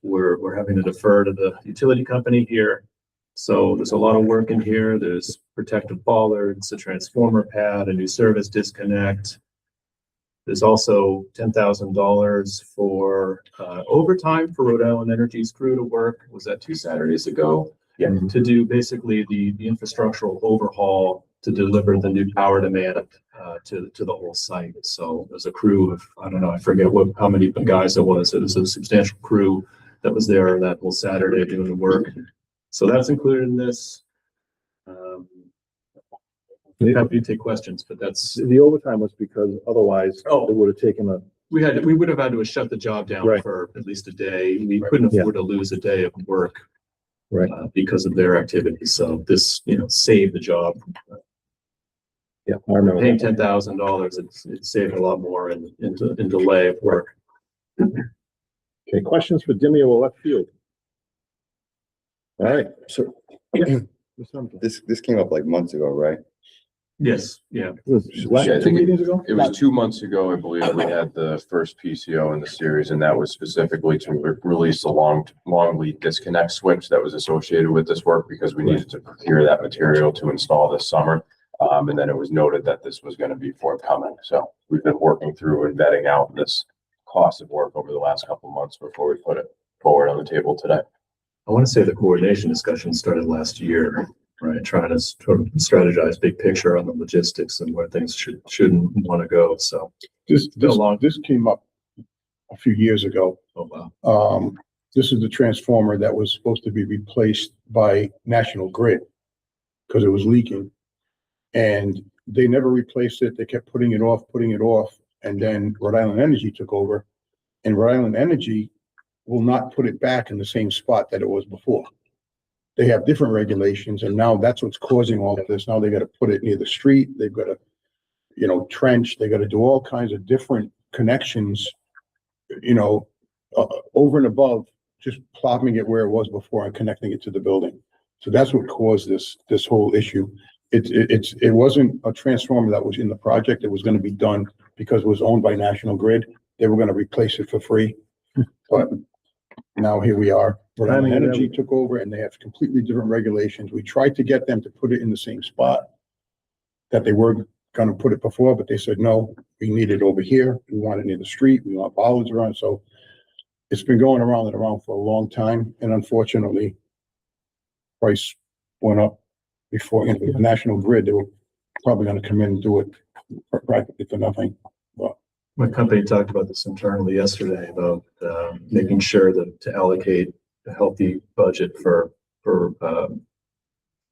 We're having to defer to the utility company here. So there's a lot of work in here. There's protective bollards, a transformer pad, a new service disconnect. There's also $10,000 for overtime for Rhode Island Energy's crew to work. Was that 2 Saturdays ago? Yeah. To do basically the infrastructural overhaul to deliver the new power demand to the whole site. So there's a crew of, I don't know, I forget how many guys it was. It was a substantial crew that was there that whole Saturday doing the work. So that's included in this. Happy to take questions, but that's, The overtime was because otherwise Oh. it would have taken a, we would have had to shut the job down Right. for at least a day. We couldn't Yeah. afford to lose a day of work. Right. Because of their activity. So this, saved the job. yeah, I remember Paying that. $10,000, it saved a lot more in delay of work. Okay, questions for Dimeo or left field? All right, So Mr. Humphrey. this came up like months ago, right? Yes, yeah. Was it last Yeah, I 2 think meetings ago? It was 2 months ago, I believe, we had the first PCO in the series, and that was specifically to release the long lead disconnect switch that was associated with this work because we needed to procure that material to install this summer. And then it was noted that this was going to be forthcoming. So we've been working through and vetting out this cost of work over the last couple of months before we put it forward on the table today. I want to say the coordination discussion started last year, right? Trying to sort of strategize big picture on the logistics and where things shouldn't want to go. So, This long. came up a few years ago. oh wow. This is the transformer that was supposed to be replaced by National Grid because it was leaking. And they never replaced it. They kept putting it off. And then Rhode Island Energy took over. And Rhode Island Energy will not put it back in the same spot that it was before. They have different regulations, and now that's what's causing all of this. Now they got to put it near the street. They've got to, trench. They got to do all kinds of different connections, over and above just plopping it where it was before and connecting it to the building. So that's what caused this whole issue. It wasn't a transformer that was in the project. It was going to be done because it was owned by National Grid. They were going to replace it for free, but now here we are. Rhode Island Energy took over and they have completely different regulations. We tried to get them to put it in the same spot that they were going to put it before, but they said, no, we need it over here. We want it near the street. We want bollards around. So it's been going around and around for a long time. And unfortunately, price went up before, the National Grid, they were probably going to come in and do it practically for nothing. But My company talked about this internally yesterday about making sure that to allocate a healthy budget for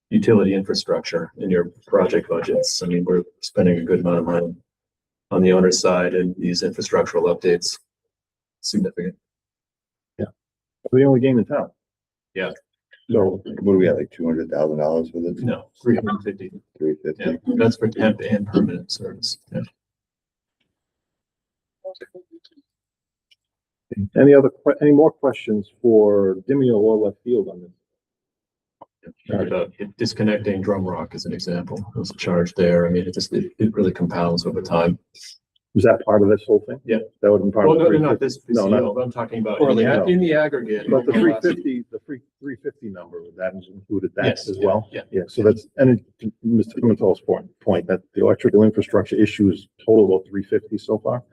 utility infrastructure in your project budgets. I mean, we're spending a good amount of money on the owner's side, and these infrastructural updates significant. We're the only game in town. Yeah. So, What do we have, like $200,000 for this? No, 350. 350? Yeah, that's for temp and permanent service. Yeah. any more questions for Dimeo or left field on this? Disconnecting drum rock as an example. There's a charge there. I mean, it really compounds over time. Was that part of this whole thing? Yeah. That would have been part Well, of the no, not 350? this No, PCO, not, but I'm talking about Or in the, like- in the aggregate. but the over last- 350 number, that is included that Yes, as yeah, well? yeah. Yeah, so that's, and Mr. Pimental's point that the electrical infrastructure issues total about 350 so far?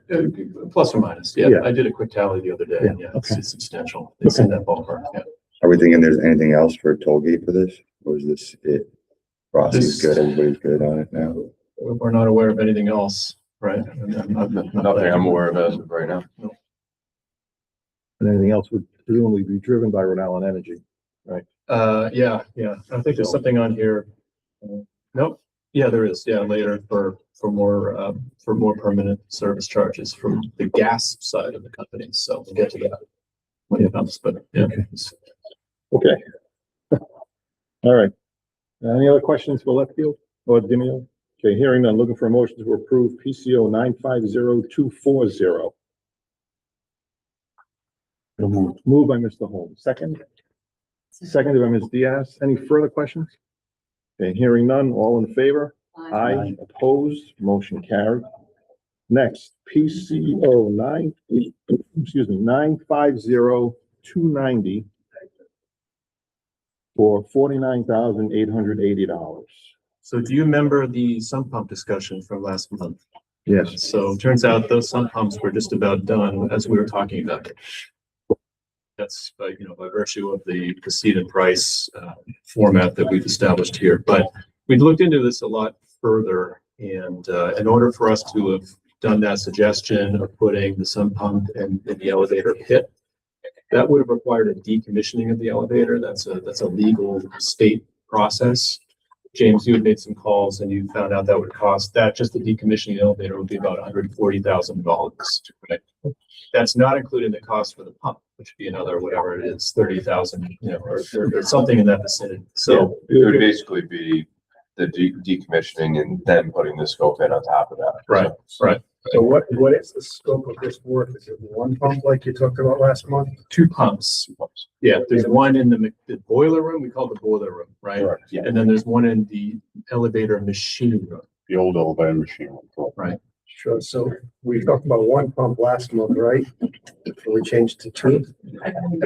Plus or minus, yeah. Yeah. I did a quick tally the other day, and yeah, okay. it's substantial. It's in that ballpark, yeah. Are we thinking there's anything else for toll gate for this? Or is this it? Rossi's good, everybody's good on it now. We're not aware of anything else, right? Nothing I'm aware of as of right now. And anything else would presumably be driven by Rhode Island Energy. Yeah. I think there's something on here. Nope. Yeah, there is. Yeah, later for more permanent service charges from the gas side of the company. So we'll get to that when it comes, but yeah. Okay. All right. Any other questions for Leftfield or Dimio? Okay, hearing none, looking for a motion to approve PCO 950240. Moved by Mr. Holmes, seconded by Ms. Diaz. Any further questions? Okay, hearing none, all in favor? Aye. Opposed, motion carried. Next, PCO 950290 for $49,880. So do you remember the sump pump discussion from last month? Yes. So it turns out those sump pumps were just about done as we were talking about it. That's by virtue of the seed and price format that we've established here. But we'd looked into this a lot further, and in order for us to have done that suggestion of putting the sump pump in the elevator pit, that would have required a decommissioning of the elevator. That's a legal state process. James, you had made some calls and you found out that would cost that just the decommissioning elevator would be about $140,000. Right? That's not including the cost for the pump, which would be another, whatever it is, 30,000, or something in that vicinity. So It would basically be the decommissioning and then putting the scope in on top of that. Right, right. So what is the scope of this work? Is it one pump like you talked about last month? 2 pumps. Yeah, there's one in the boiler room, we call it the boiler room, right? Correct, yeah. And then there's one in the elevator machine room. The old elevator machine. Right. Sure, so we talked about one pump last month, right? We changed to 2.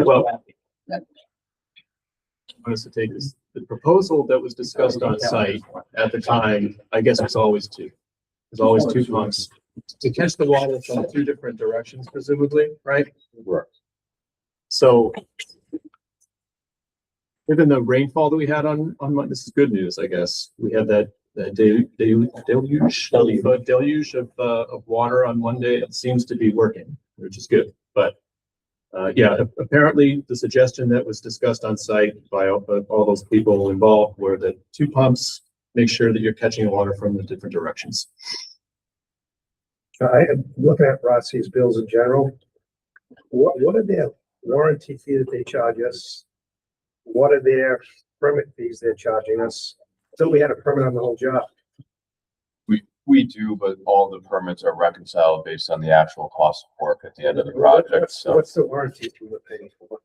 Well, I want us to take this, the proposal that was discussed on site at the time, I guess was always 2. There's always 2 pumps to catch the water from 2 different directions, presumably, right? Right. So given the rainfall that we had on Monday, this is good news, I guess. We had that deluge of water on Monday. It seems to be working, which is good. But yeah, apparently the suggestion that was discussed on site by all those people involved were that 2 pumps make sure that you're catching water from the different directions. I am looking at Rossi's bills in general. What are their warranty fee that they charge us? What are their permit fees they're charging us? So we had a permit on the whole job. We do, but all the permits are reconciled based on the actual cost of work at the end of the project, so. What's the warranty fee we're paying for?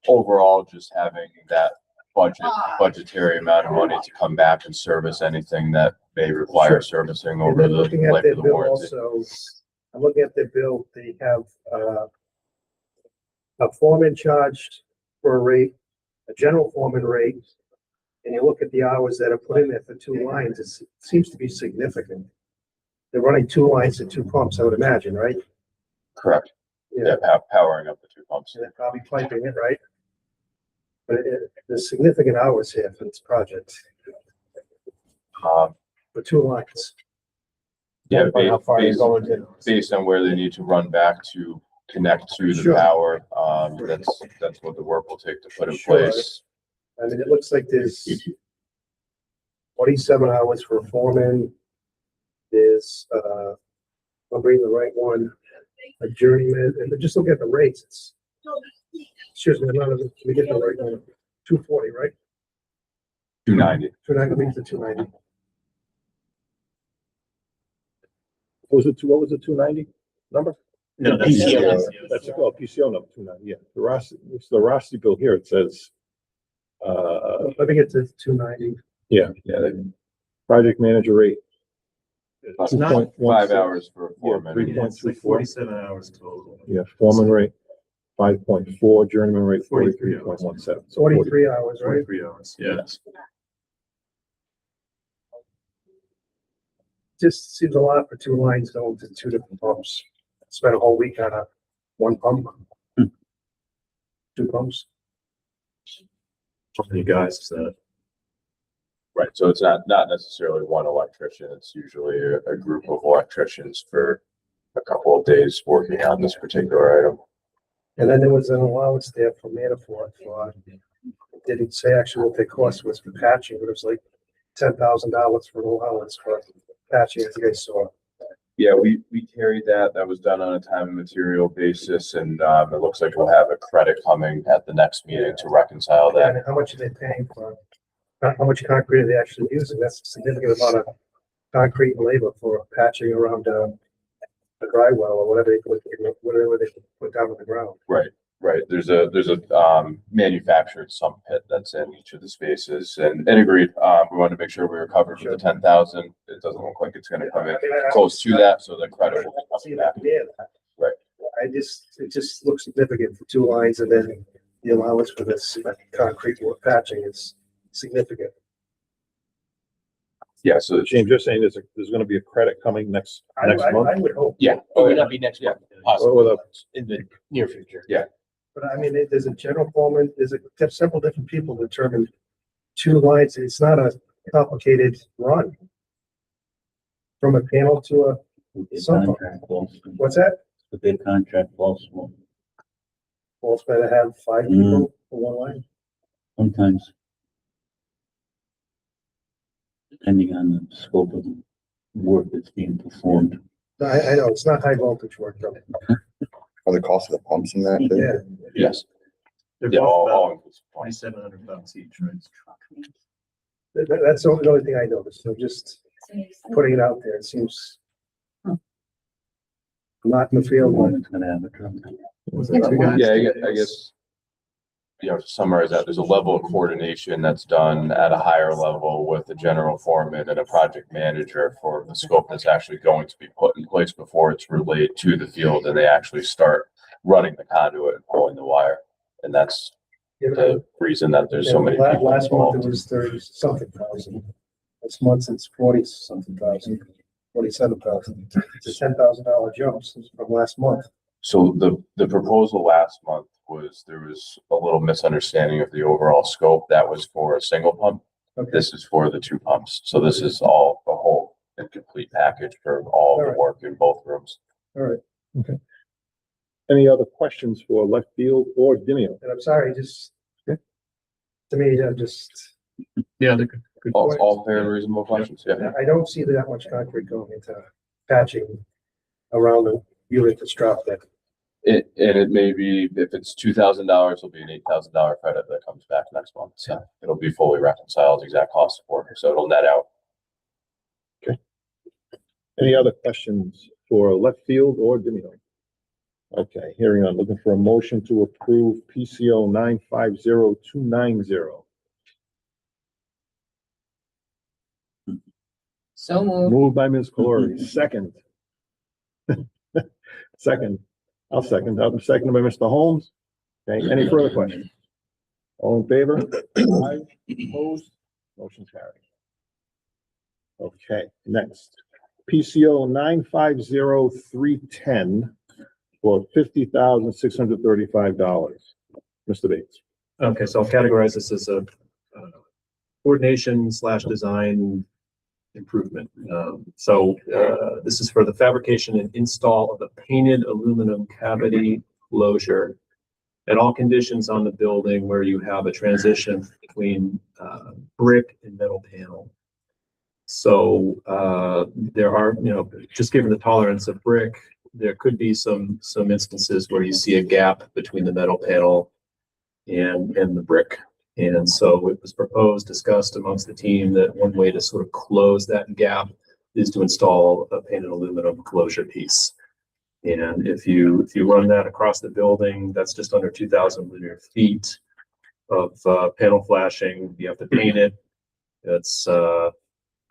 Overall, just having that budgetary amount of money to come back and service anything that may require servicing And over then the looking at life their of the bill warranty. also, I'm looking at their bill, they have, a foreman charged for a rate, a general foreman rate. And you look at the hours that are put in there for 2 lines, it seems to be significant. They're running 2 lines and 2 pumps, I would imagine, right? Correct. Yeah, powering up the 2 pumps. And they're probably piping it, right? But there's significant hours here for this project, Um, for 2 lines. yeah, How far you go into it. based on where they need to run back to connect to the Sure. power, that's what the work will take to put in Sure. place. I mean, it looks like there's 47 hours for a foreman. There's, I'm reading the right one, a journeyman, and just look at the rates, it's, excuse me, can we get the right one? 240, right? 290. 290 means the 290. What was it, 290 number? No, that's PCO. That's, PCO number 290, yeah. The Rossi bill here, it says, Let me get to 290. project manager rate. About It's not, 5 hours for a Yeah, foreman. 3.24. it's like 47 hours total. Yeah, foreman rate, 5.4, journeyman rate, 43 43.17. So 43 hours, right? 43 hours, yeah. Just seems a lot for two lines going to two different pumps. Spent a whole week on one pump. Two pumps. How many guys is that? Right, so it's not necessarily one electrician, it's usually a group of electricians for a couple of days working on this particular item. And then there was an allowance there for Manafort for, didn't say actually what the cost was for patching, but it was like $10,000 for an allowance for patching, as you guys saw. Yeah, we carried that. That was done on a time and material basis, and it looks like we'll have a credit coming at the next meeting to reconcile that. And how much are they paying for, how much concrete are they actually using? That's a significant amount of concrete and labor for patching around the dry well or whatever they put down on the ground. Right. There's a manufactured sump pit that's in each of the spaces, and agreed. We wanted to make sure we were covered for the 10,000. It doesn't look like it's going to come in close to that, so the credit will be coming back. Right. It just looks significant for two lines, and then the allowance for this concrete patching is significant. Yeah. So James, you're saying there's gonna be a credit coming next month? I would hope. yeah. It would not be next month, Or possibly with a- in the near future. But I mean, there's a general foreman, several different people determine two lines. It's not a complicated run. From a panel to Some- what's that? The bid contract also, Well, it's better to have five people for one line. sometimes. Depending on the scope of the work that's being performed. I know, it's not high voltage work though. Are the cost of the pumps in that? thing? Yeah, Yes. They're Yeah. both All about inclusive. $2,700 each, right? that's the only thing I noticed. So just putting it out there, it seems not in the field. Woman's gonna have a truck. Yeah, I guess, to summarize that, there's a level of coordination that's done at a higher level with the general foreman and a project manager for the scope that's actually going to be put in place before it's relayed to the field and they actually start running the conduit and pulling the wire. And that's the reason that there's so many people Last month involved. it was 30-something thousand. This month it's 40-something thousand, 47,000. It's a $10,000 jump since from last month. So the proposal last month was, there was a little misunderstanding of the overall scope. That was for a single pump. Okay. This is for the two pumps. So this is all a whole and complete package for all the Alright. work in both rooms. All right. Any other questions for left field or Dimeo? And I'm sorry, just, Okay. to me, I'm just, Yeah, they're good. All fair and reasonable questions, yeah. I don't see that much concrete going into patching around the unit that's dropped there. It may be, if it's $2,000, it'll be an $8,000 credit that comes back next month. So it'll be fully reconciled, exact cost of work. So it'll net out. Any other questions for left field or Dimeo? Okay, hearing none, looking for a motion to approve PCO 950290. So moved. Moved by Ms. Calori, second. Second, I'll second, seconded by Mr. Holmes. Okay, any further questions? All in favor? Aye. Opposed? Motion carried. Okay, next, PCO 950310 for $50,635. Mr. Bates. Okay, so I'll categorize this as a coordination / design improvement. This is for the fabrication and install of a painted aluminum cavity closure at all conditions on the building where you have a transition between brick and metal panel. So there are, just given the tolerance of brick, there could be some instances where you see a gap between the metal panel and the brick. And so it was proposed, discussed amongst the team that one way to sort of close that gap is to install a painted aluminum closure piece. And if you run that across the building, that's just under 2,000 linear feet of panel flashing. You have to paint it. It's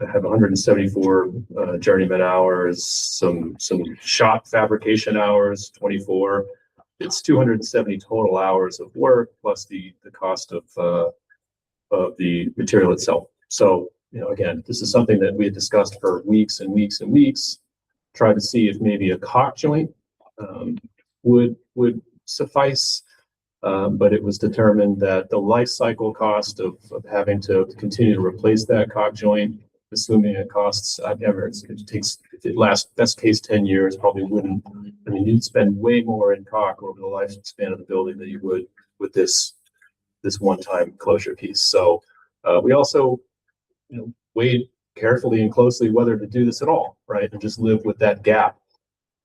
have 174 journeyman hours, some shop fabrication hours, 24. It's 270 total hours of work plus the cost of the material itself. So, you know, again, this is something that we had discussed for weeks and weeks and weeks. Tried to see if maybe a caulk joint would suffice. But it was determined that the life cycle cost of having to continue to replace that caulk joint, assuming it costs, if it lasts best case 10 years, probably wouldn't. I mean, you'd spend way more in caulk over the lifespan of the building than you would with this one-time closure piece. So we also, you know, weighed carefully and closely whether to do this at all, right, and just live with that gap.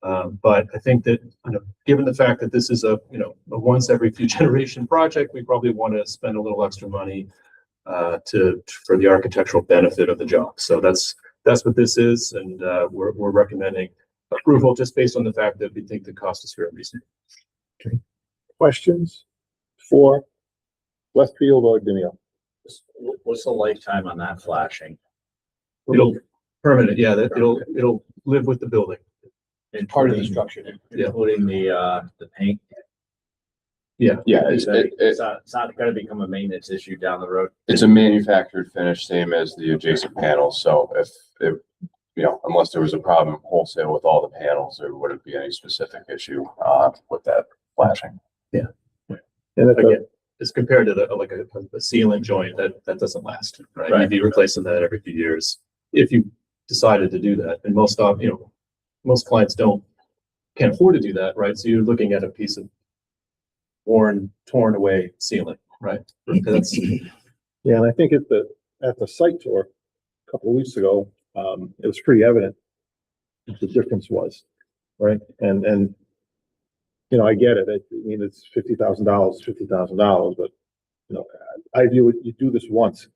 But I think that, you know, given the fact that this is a once every few generation project, we probably want to spend a little extra money for the architectural benefit of the job. So that's what this is, and we're recommending approval just based on the fact that we think the cost is fair and reasonable. Okay. Questions for Westfield or Demio? What's the lifetime on that flashing? It'll permanent, yeah. It'll live with the building. And Part of the structure. including the paint. Yeah. Yeah, It's not gonna become a maintenance issue down the road. it's a manufactured finish, same as the adjacent panels. So if unless there was a problem wholesale with all the panels, there wouldn't be any specific issue with that flashing. And it's Again, as compared to a sealant joint that doesn't last, right? You'd be replacing that every few years if you decided to do that. And most clients can't afford to do that, right? So you're looking at a piece of torn away sealant, right? Yeah, and I think at the site tour a couple of weeks ago, it was pretty evident what the difference was, right? And you know, I get it. I mean, it's $50,000, but you know, I view it, you do this once.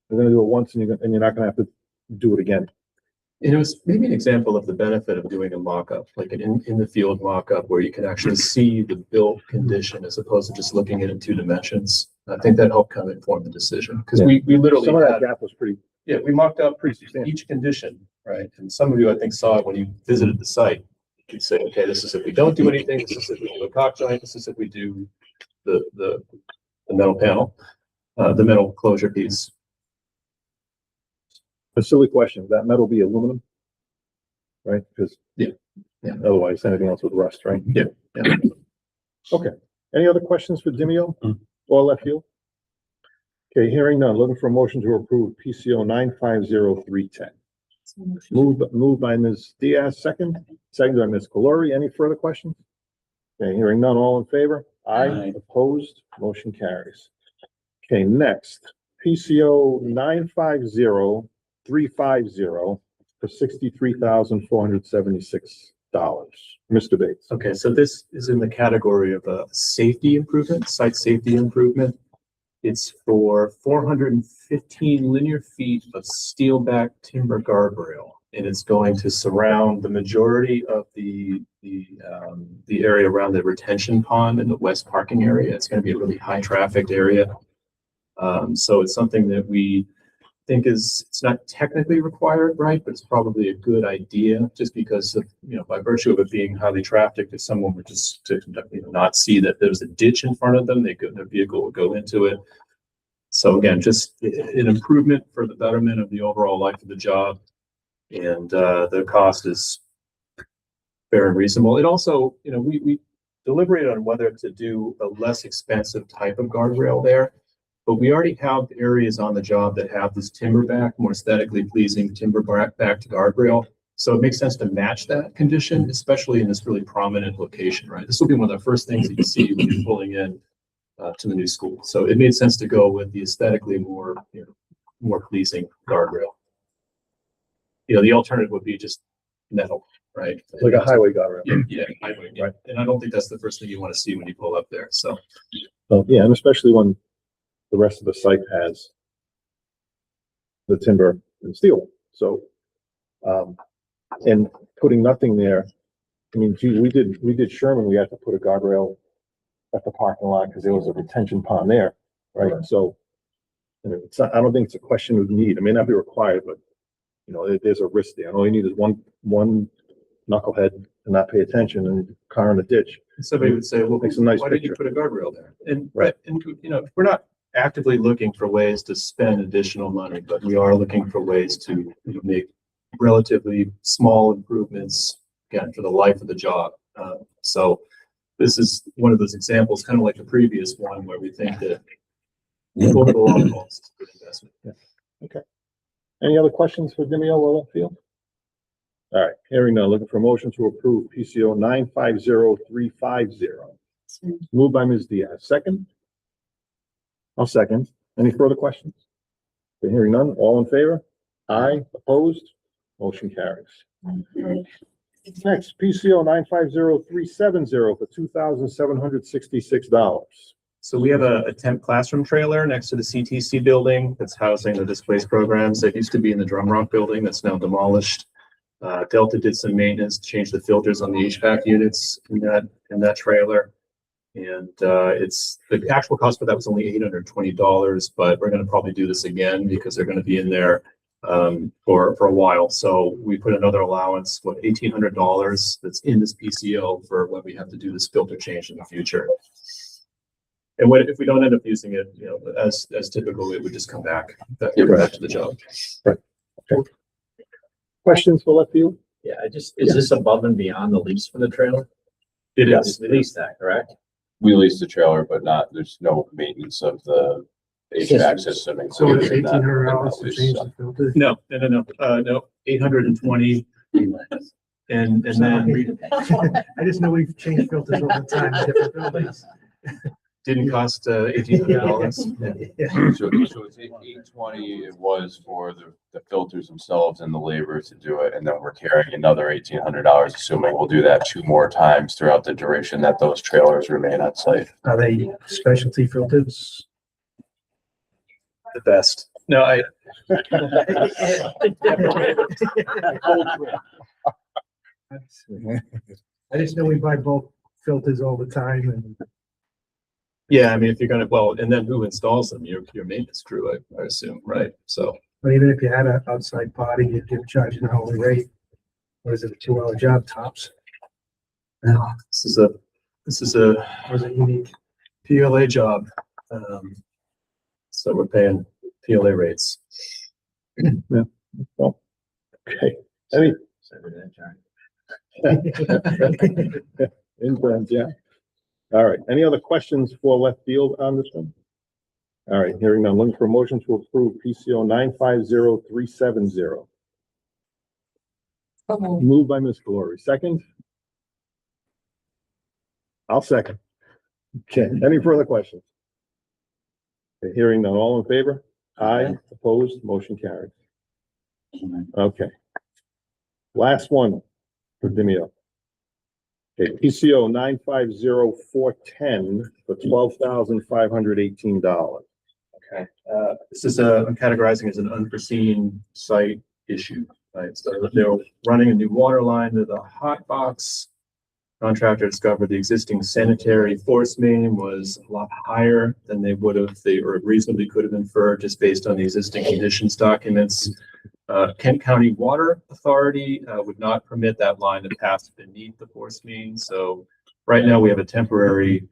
You're gonna do it once and you're not gonna have to do it again. And it was maybe an example of the benefit of doing a mock-up, like an in the field mock-up where you can actually see the built condition as opposed to just looking at it in 2 dimensions. I think that helped kind of inform the decision because we literally Some of that had, gap was pretty, yeah, we mocked up pretty substantial. each condition, right? And some of you, I think, saw it when you visited the site. You could say, okay, this is if we don't do anything, this is if we do a caulk joint, this is if we do the metal panel, the metal closure piece. A silly question, that metal be aluminum? Right, because. Yeah. Otherwise, anything else would rust, right? Yeah. Okay, any other questions for Demio or left field? Okay, hearing none, looking for a motion to approve PCO 950310. Moved by Ms. Diaz, second by Ms. Calori. Any further questions? Okay, hearing none, all in favor? Aye. Opposed, motion carries. Okay, next, PCO 950350 for $63,476. Mr. Bates. Okay, so this is in the category of a safety improvement, site safety improvement. It's for 415 linear feet of steel back timber guardrail, and it's going to surround the majority of the area around the retention pond in the west parking area. It's going to be a really high trafficked area. So it's something that we think it's not technically required, right? But it's probably a good idea just because of, by virtue of it being highly trafficked, if someone were just to not see that there's a ditch in front of them, their vehicle would go into it. So again, just an improvement for the betterment of the overall life of the job. And the cost is fair and reasonable. It also, we deliberated on whether to do a less expensive type of guardrail there. But we already have areas on the job that have this timber back, more aesthetically pleasing timber back to guardrail. So it makes sense to match that condition, especially in this really prominent location, right? This will be one of the first things that you see when you're pulling in to the new school. So it made sense to go with the aesthetically more pleasing guardrail. The alternative would be just metal, right? Like a highway guardrail. Yeah, highway, right. And I don't think that's the first thing you want to see when you pull up there, so. Yeah, and especially when the rest of the site has the timber and steel. So, and putting nothing there, I mean, gee, we did Sherman, we had to put a guardrail at the parking lot because there was a retention pond there, right? So And it's not, I don't think it's a question of need. It may not be required, but you know, there's a risk there. All you need is one knucklehead to not pay attention and car in the ditch. Somebody would say, well, Makes a nice why didn't you picture. put a guardrail there? And, Right. and, you know, we're not actively looking for ways to spend additional money, but we are looking for ways to, you know, make relatively small improvements, again, for the life of the job. So this is one of those examples, kind of like the previous one, where we think that over the long haul, it's a good investment. Okay. Any other questions for Demio or left field? All right, hearing none, looking for a motion to approve PCO 950350. Moved by Ms. Diaz, second? I'll second. Any further questions? Okay, hearing none, all in favor? Aye, opposed? Motion carries. Next, PCO 950370 for $2,766. So we have a temp classroom trailer next to the CTC building that's housing the displaced programs. It used to be in the Drum Rock building that's now demolished. Delta did some maintenance, changed the filters on the HVAC units in that trailer. And it's the actual cost for that was only $820, but we're going to probably do this again because they're going to be in there for a while. So we put another allowance, what, $1,800 that's in this PCO for when we have to do this filter change in the future. And if we don't end up using it, you know, as typical, it would just come back to the job. Right. Okay. Questions for left field? Yeah, is this above and beyond the lease for the trailer? It is. We leased that, correct? We leased the trailer, but there's no maintenance of the HVAC system. So it's included in that $1,800 to lease, change so. the filter? No, 820. And then I just know we've changed filters all the time in different buildings. didn't cost $1,800. So it's 820, it was for the filters themselves and the labor to do it, and then we're carrying another $1,800, assuming we'll do that 2 more times throughout the duration that those trailers remain on site. Are they specialty filters? The best. No, I just know we buy bulk filters all the time and yeah, I mean, if you're gonna, well, and then who installs them? Your maintenance crew, I assume, right? So but even if you had an outside party, you'd give charging an hourly rate. What is it, a 2-hour job tops? no, this is a Or is it unique? PLA job. So we're paying PLA rates. Well, okay. Any, interns, yeah. All right. Any other questions for left field on this one? All right, hearing none. Looking for a motion to approve PCO 950370. Moved by Ms. Glory. Second? I'll second. Okay, any further questions? Okay, hearing none. All in favor? Aye. Opposed? Motion carries. Okay. Last one for Demio. Okay, PCO 950410 for $12,518. Okay, this is I'm categorizing as an unforeseen site issue, right? So they're running a new water line to the hot box. Contractor discovered the existing sanitary force main was a lot higher than they reasonably could have inferred just based on the existing conditions documents. Kent County Water Authority would not permit that line to pass beneath the force main. So right now we have a temporary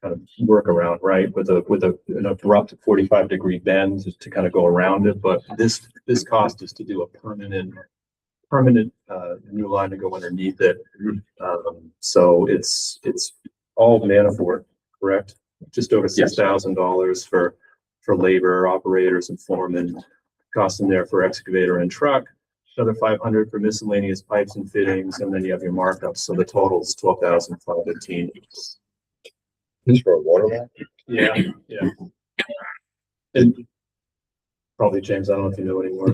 kind of workaround, right, with an abrupt 45-degree bend to kind of go around it. But this cost is to do a permanent new line to go underneath it. So it's all Manafort, correct? Just over $6,000 for labor, operators, and foremen. Cost in there for excavator and truck. Another $500 for miscellaneous pipes and fittings, and then you have your markups. So the total is $12,515. This for a water line? Yeah. And probably, James, I don't know if you know any more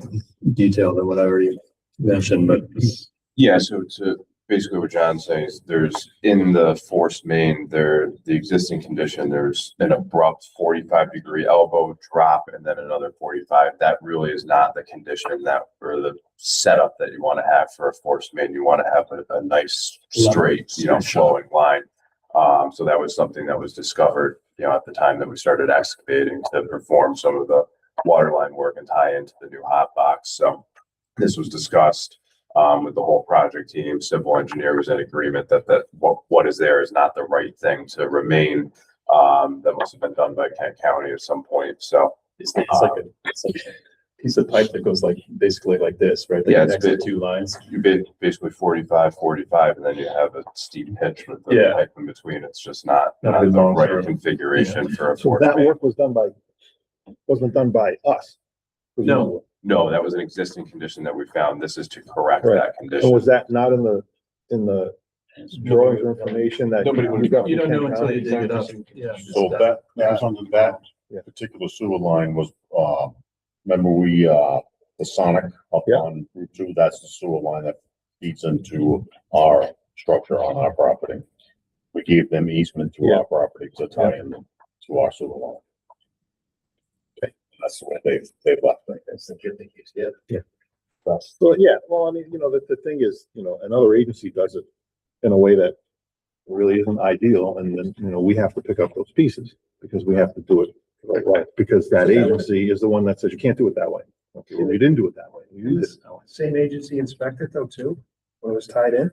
detail than what I already mentioned, but Yeah, so to basically what John's saying is there's in the force main, the existing condition, there's an abrupt 45-degree elbow drop and then another 45. That really is not the condition or the setup that you want to have for a force main. You want to have a nice straight, flowing line. So that was something that was discovered at the time that we started excavating to perform some of the water line work and tie into the new hot box. So this was discussed with the whole project team. Civil engineer was in agreement that what is there is not the right thing to remain. That must have been done by Kent County at some point. So It's like a piece of pipe that goes like, basically like this, right? Yeah, Next to it's two lines. you bid basically 45, and then you have a steep pitch with the Yeah. pipe in between. It's just not Not the the long right term. configuration for a So force that main. work wasn't done by us. No. No, that was an existing condition that we found. This is to correct Right. that So condition. was that not in the drawings or information that? Nobody would- you got from You don't know Kent until County? you dig it up. Yeah. So that was under that particular sewer line was, remember the Sonic up Yeah. on Route 2, that's the sewer line that feeds into our structure on our property. We gave them easement to Yeah. our property to tie in to our sewer line. Okay, that's the way they've left it. That's the good thing you did. So, yeah, well, I mean, the thing is, another agency does it in a way that really isn't ideal, and then, we have to pick up those pieces, because we have to do it the right way, because that agency is the one that says you can't do it that way. Okay, well, you didn't do it that way, you did it that way. Same agency inspected though too, when it was tied in?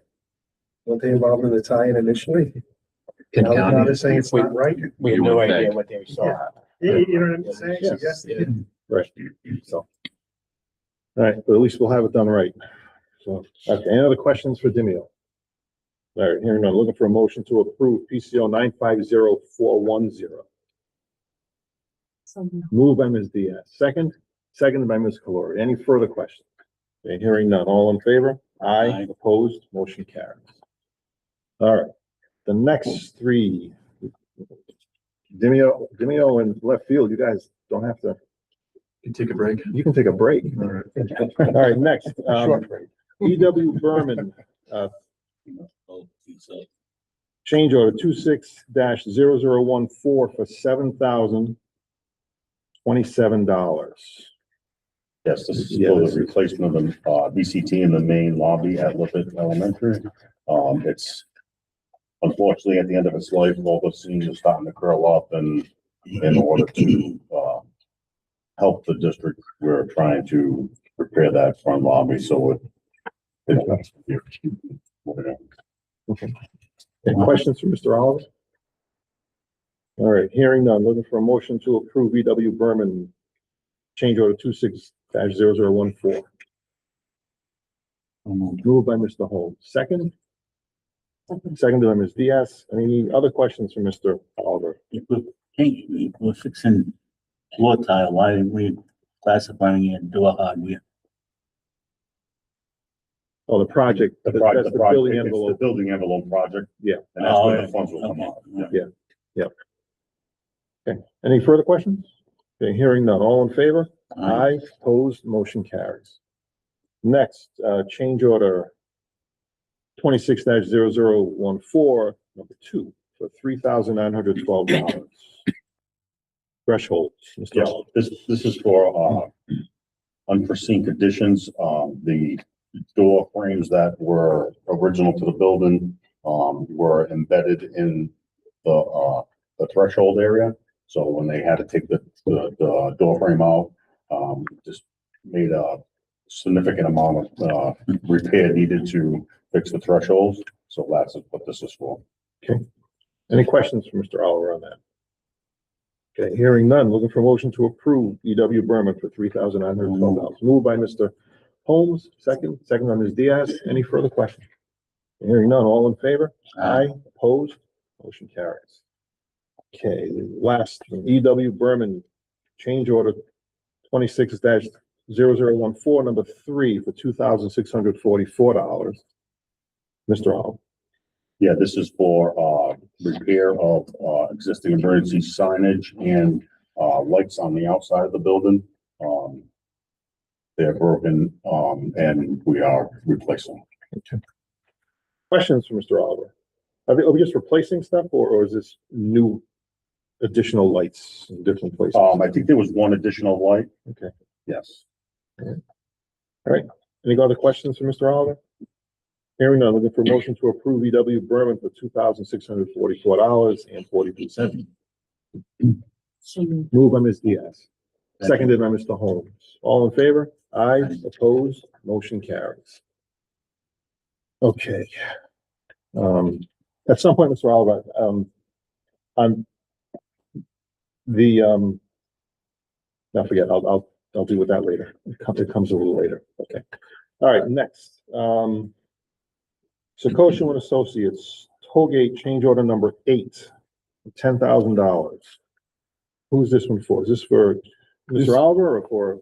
Weren't they involved in the tie-in initially? Now they're saying it's not right? We have You no would idea think. what they saw. You know what I'm saying? So Yes. yes, they did. Right, so. All right, but at least we'll have it done right. So, okay, any other questions for Demio? All right, hearing none, looking for a motion to approve PCO 950410. So Moved by Ms. Diaz, seconded by Ms. Calori. Any further questions? Okay, hearing none, all in favor? Aye, Aye. opposed, motion carries. All right, the next three. Demio and left field, you guys don't have to, You take a break. you can take a break. All right. All right, next, Short break. E.W. Berman, Oh, so, change order 26-0014 for $7,027. Yes, this is for the replacement of the VCT in the main lobby at Lippert Elementary. It's unfortunately at the end of its life, all the seams are starting to curl up, and in order to help the district, we're trying to repair that front lobby, so it. Any questions for Mr. Oliver? All right, hearing none, looking for a motion to approve E.W. Berman change order 26-0014. Moved by Mr. Holmes, seconded by Ms. Diaz. Any other questions for Mr. Oliver? we're fixing floor tile, why are we classifying it door hardware? Oh, the project, The that's project, the the project, building it's the envelope. building envelope project. Yeah. And that's where the funds will come out. Yeah. Okay, any further questions? Okay, hearing none, all in favor? Aye, opposed, motion carries. Next, change order 26-0014, number 2, for $3,912. Threshold, Mr. Yes, Oliver. this is for, unforeseen conditions. The door frames that were original to the building, were embedded in the threshold area. So when they had to take the door frame out, just made a significant amount of, repair needed to fix the thresholds. So that's what this is for. Any questions for Mr. Oliver on that? Okay, hearing none, looking for motion to approve E.W. Berman for $3,912. Moved by Mr. Holmes, second by Ms. Diaz. Any further questions? Hearing none, all in favor? Aye, opposed, motion carries. Okay, last, E.W. Berman, change order 26-0014, number 3 for $2,644. Mr. Oliver. Yeah, this is for, repair of, existing emergency signage and, lights on the outside of the building. They're broken, and we are replacing. Questions for Mr. Oliver? Are we just replacing stuff, or is this new additional lights in different places? I think there was one additional light. Okay. Yes. All right, any other questions for Mr. Oliver? Hearing none, looking for motion to approve E.W. Berman for $2,644.42. So moved. Moved by Ms. Diaz, seconded by Mr. Holmes. All in favor? Aye, opposed, motion carries. Okay. At some point, Mr. Oliver, on the, I forget, I'll deal with that later. It comes a little later. Okay. All right, next, Sakosha and Associates, Tollgate change order number 8, $10,000. Who's this one for? Is this for Mr. Oliver or for?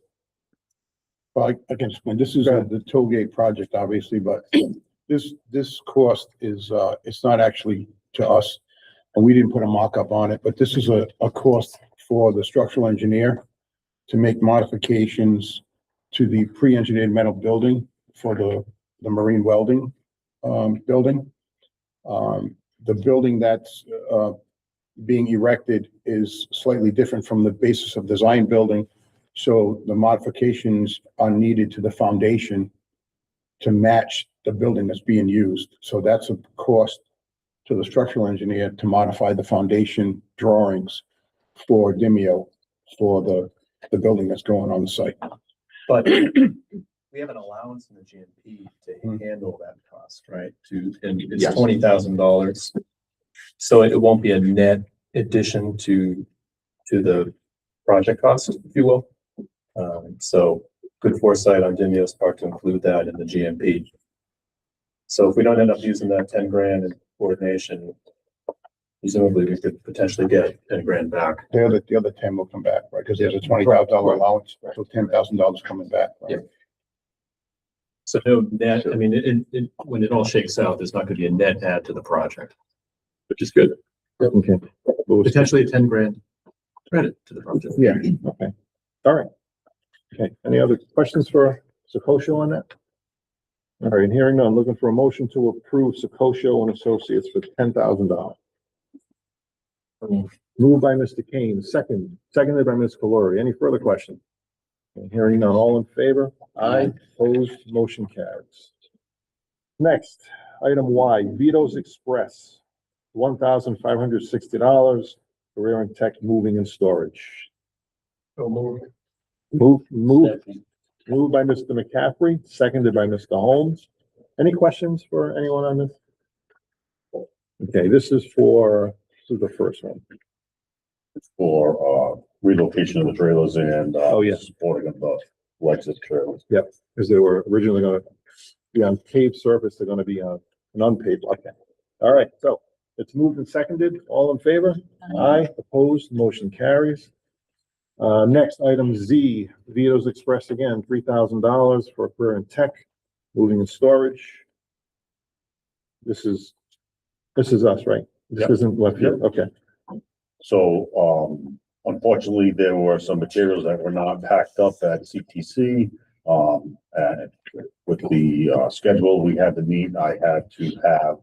Well, I can explain. This is the tollgate project, obviously, but this cost is, it's not actually to us. And we didn't put a mock-up on it, but this is a cost for the structural engineer to make modifications to the pre-engineered metal building for the marine welding, building. The building that's, being erected is slightly different from the basis of design building. So the modifications are needed to the foundation to match the building that's being used. So that's a cost to the structural engineer to modify the foundation drawings for Demio for the building that's going on the site. But we have an allowance in the GMP to handle that cost, right? And it's Yes. $20,000. So it won't be a net addition to the project cost, if you will. So good foresight on Demio's part to include that in the GMP. So if we don't end up using that 10 grand in coordination, presumably we could potentially get 10 grand back. The other 10 will come back, right? Because there's a $20,000 allowance, so $10,000 coming back. Right? Yeah. So no net, I mean, when it all shakes out, there's not gonna be a net add to the project, which is good. Okay. Potentially a 10 grand credit to the project. Yeah, okay. All right. Okay, any other questions for Sakosha on that? All right, hearing none, looking for a motion to approve Sakosha and Associates for $10,000. Moved by Mr. Kane, seconded by Ms. Calori. Any further questions? Hearing none, all in favor? Aye, opposed, motion carries. Next, item Y, Vito's Express, $1,560, Career and Tech Moving and Storage. Moved by Mr. McCaffrey, seconded by Mr. Holmes. Any questions for anyone on this? Okay, this is the first one. For, relocation of the trailers and, Oh, yeah. supporting of the legs of the trailers. Yep, because they were originally gonna be on paved surface, they're gonna be on an unpaved, okay. All right, so it's moved and seconded, all in favor? Aye, opposed, motion carries. Next, item Z, Vito's Express again, $3,000 for Career and Tech, moving and storage. This is us, right? This Yep. isn't left field, okay. So, unfortunately, there were some materials that were not packed up at CTC. And with the, schedule we had to meet, I had to have,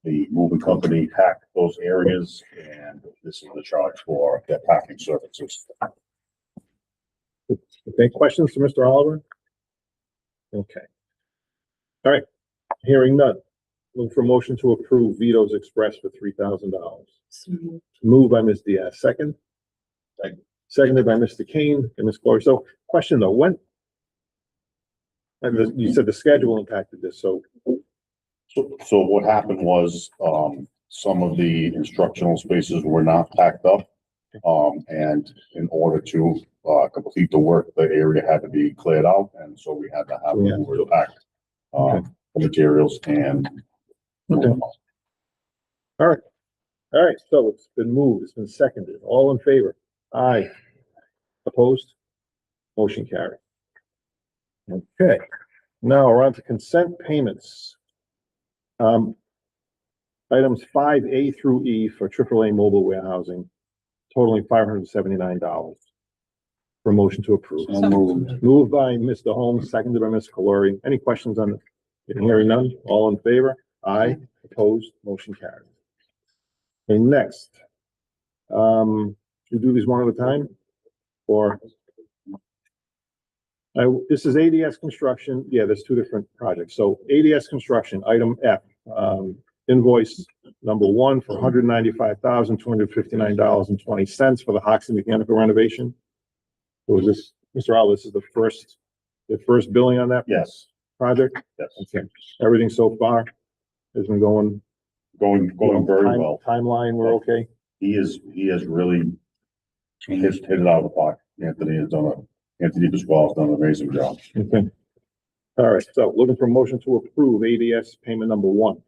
the moving company pack those areas, and this is the charge for their packing services. Okay, questions for Mr. Oliver? Okay. All right, hearing none. Look for motion to approve Vito's Express for $3,000. So moved. Moved by Ms. Diaz, second. Seconded by Mr. Kane and Ms. Glory. So, question though, you said the schedule impacted this, so, So what happened was, some of the instructional spaces were not packed up. And in order to, complete the work, the area had to be cleared out, and so we had to have Yeah. movers pack, Okay. the materials and. Okay. All right, so it's been moved, it's been seconded, all in favor? Aye. Opposed? Motion carried. Okay, now we're on to consent payments. Items 5A through E for AAA mobile warehousing, totaling $579. For motion to approve. So moved. Moved by Mr. Holmes, seconded by Ms. Calori. Any questions on it? Hearing none, all in favor? Aye, opposed, motion carried. Okay, next. We do these one at a time? Or? This is ADS Construction. Yeah, there's two different projects. So ADS Construction, item F, invoice number one for $195,259.20 for the Hoxie Mechanical renovation. So was this, Mr. Al, this is the first billing on that Yes, project? yes, Okay, everything so far has been going. going very Time- well. Timeline, we're okay? He has really hit it out of the park. Anthony Pasquale has done an amazing job. Okay. All right, so looking for a motion to approve ADS payment number one.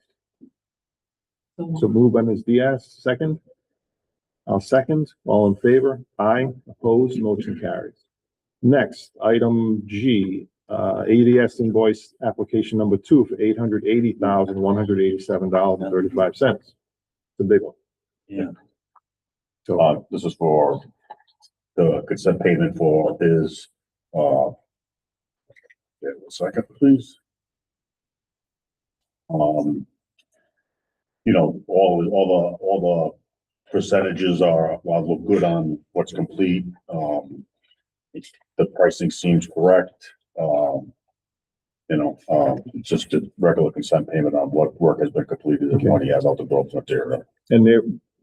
So moved by Ms. Diaz, second. I'll second. All in favor? Aye. Opposed? Motion carries. Next, item G, ADS invoice application number two for $880,187.35. The big one. Yeah. So, This is for the consent payment for his, yeah, 1 second, please. You know, all the percentages look good on what's complete. The pricing seems correct. It's just a regular consent payment on what work has been completed and what he has out the door for material. and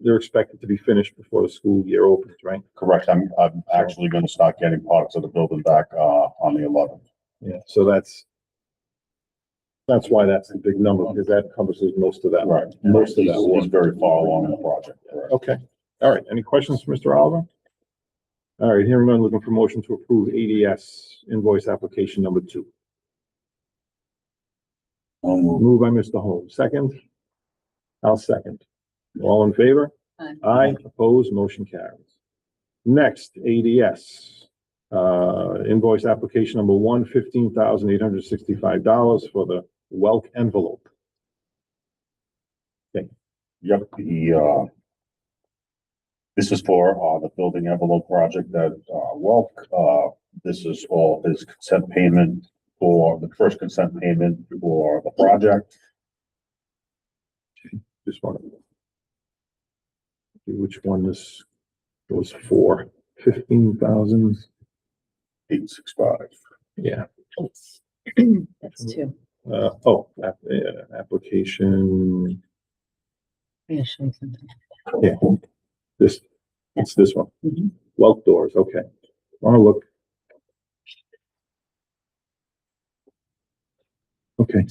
they're expected to be finished before the school year opens, right? Correct. I'm actually gonna start getting parts of the building back, on the 11th. Yeah, so that's why that's a big number, because that encompasses most of that. Right. Most of that He's work. very far along in the project. Correct. Okay, all right. Any questions for Mr. Oliver? All right, hearing none, looking for motion to approve ADS invoice application number two. I'll move. Moved by Mr. Holmes, second. I'll second. All in favor? Aye. Aye, opposed, motion carries. Next, ADS, invoice application number one, $15,865 for the Welk envelope. Yep, this is for, the building envelope project that, this is all his consent payment for the first consent payment for the project. Just want to see which one this goes for. 15,000. 865. Yeah. That's two. Application. Yeah, show me something. Yeah, it's this one. Mhm. Welk doors, okay. Want to look. Okay,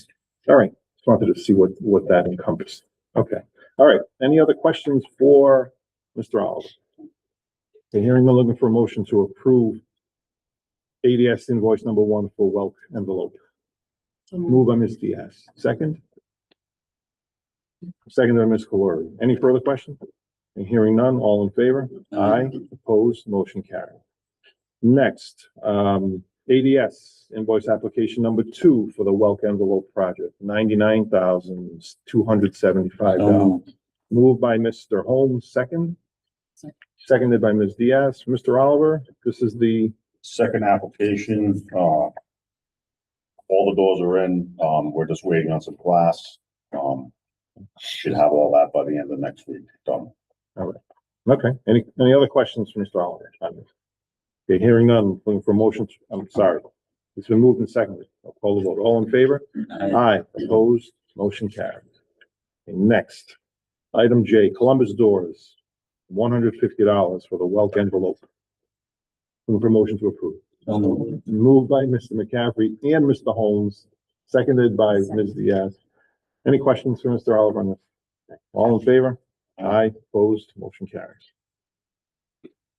all right. Just wanted to see what that encompassed. Okay, all right. Any other questions for Mr. Oliver? Okay, hearing none, looking for a motion to approve ADS invoice number one for Welk envelope. Moved by Ms. Diaz. Second? Second by Ms. Calori. Any further questions? And hearing none, all in favor? Aye. Opposed, motion carried. Next, ADS invoice application number two for the Welk envelope project, $99,275. Moved by Mr. Holmes, second. Seconded by Ms. Diaz. Mr. Oliver, this is the, Second application, all the doors are in, we're just waiting on some glass. Should have all that by the end of next week, done. okay. Any other questions for Mr. Oliver? Okay, hearing none, looking for motions. I'm sorry. It's been moved and seconded. I'll call the vote. All in favor? Aye. Opposed? Motion carried. Okay, next, item J, Columbus Doors, $150 for the Welk envelope. Looking for motion to approve. I'll move. Moved by Mr. McCaffrey and Mr. Holmes, seconded by Ms. Diaz. Any questions for Mr. Oliver on this? All in favor? Aye. Opposed? Motion carries.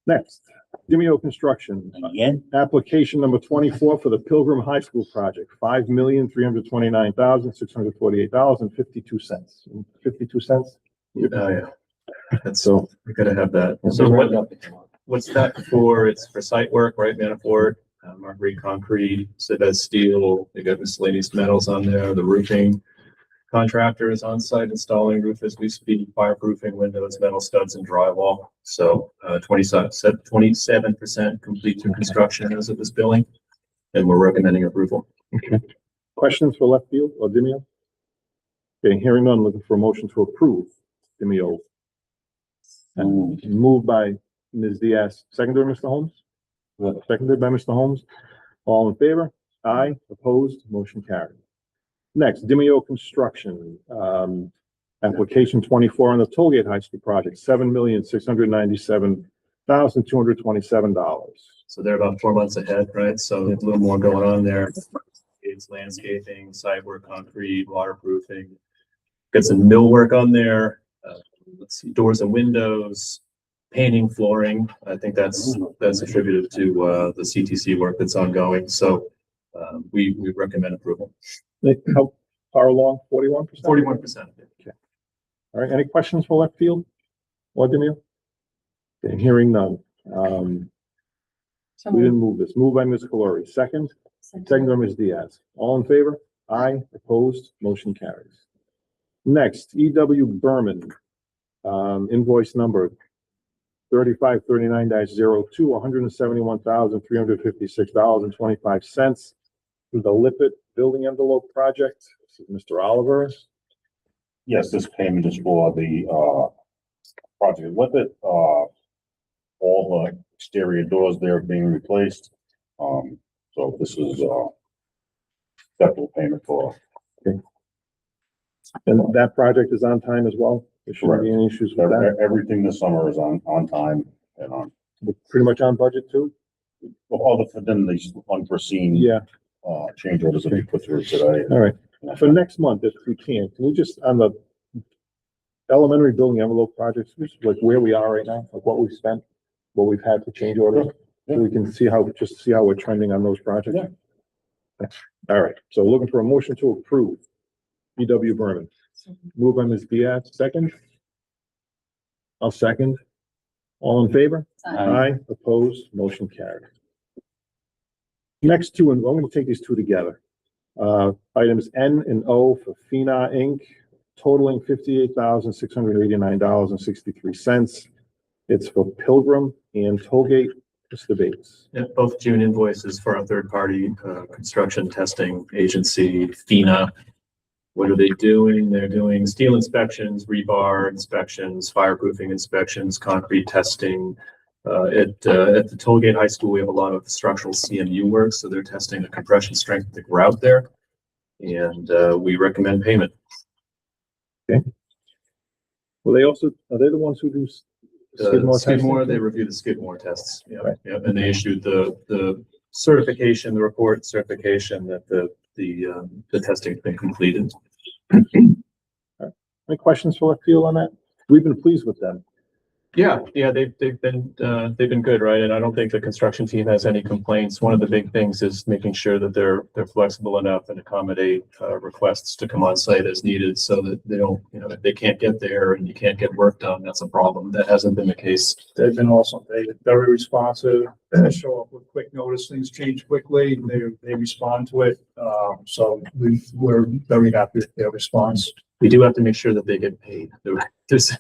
Next, Dimeo Construction, Again? application number 24 for the Pilgrim High School project, $5,329,648.52. 52 cents? Yeah. That's, So, we gotta have that. So what's that for? It's for site work, right? Manafort, Marguerite Concrete, Civez Steel, they got miscellaneous metals on there, the roofing. Contractor is on site installing roof as we speak, fireproofing windows, metal studs and drywall. So, 27% complete through construction as of this billing. And we're recommending approval. questions for left field or Dimeo? Okay, hearing none, looking for a motion to approve Dimeo. Moved by Ms. Diaz, seconded by Mr. Holmes? Seconded by Mr. Holmes. All in favor? Aye. Opposed? Motion carried. Next, Dimeo Construction, Application 24 on the Tollgate High School project, $7,697,227. So they're about 4 months ahead, right? So a little more going on there. It's landscaping, site work, concrete, waterproofing. Got some millwork on there. Let's see, doors and windows, painting, flooring. I think that's attributed to the CTC work that's ongoing. So we recommend approval. How far along? 41%? 41%. All right, any questions for left field? Vladimir? Okay, hearing none. So We didn't move this. Moved by Ms. Calori. Second by Ms. Diaz. All in favor? Aye. Opposed? Motion carries. Next, E.W. Berman, invoice number 3539-02, $171,356.25 to the Lippert Building Envelope Project. This is Mr. Oliver. Yes, this payment is for the, project with it, all the exterior doors there being replaced. So this is, definitely payment for. And that project is on time as well? There shouldn't be any issues with that? Everything this summer is on time and on, We're pretty much on budget too? other than these unforeseen, Yeah, change orders that we put through today. all right. For next month, if we can we just, on the elementary building envelope projects, just like where we are right now, like what we've spent, what we've had for change orders? So we can see how we're trending on those projects? Yeah. All right, so looking for a motion to approve E.W. Berman. Moved by Ms. Diaz, second? I'll second. All in favor? Aye. Opposed, motion carried. Next two, and I'm gonna take these two together. Items N and O for FINA Inc., totaling $58,689.63. It's for Pilgrim and Tollgate. Mr. Bates. Yeah, both June invoices for our third-party construction testing agency, FINA. What are they doing? They're doing steel inspections, rebar inspections, fireproofing inspections, concrete testing. At the Tollgate High School, we have a lot of structural CMU work, so they're testing the compression strength of the grout there. And we recommend payment. Okay. Well, they also, are they the ones who do Skidmore Skidmore, testing? they review the Skidmore tests. Yeah, Right. yeah, and they issued the certification, the report certification that the testing's been completed. Any questions for left field on that? We've been pleased with them. Yeah, they've been good, right? And I don't think the construction team has any complaints. One of the big things is making sure that they're flexible enough and accommodate requests to come on site as needed, so that they don't, if they can't get there and you can't get work done, that's a problem. That hasn't been the case. They've been awesome. They're very responsive, show up with quick notice, things change quickly, they respond to it. So we're very happy with their response. We do have to make sure that they get paid. There's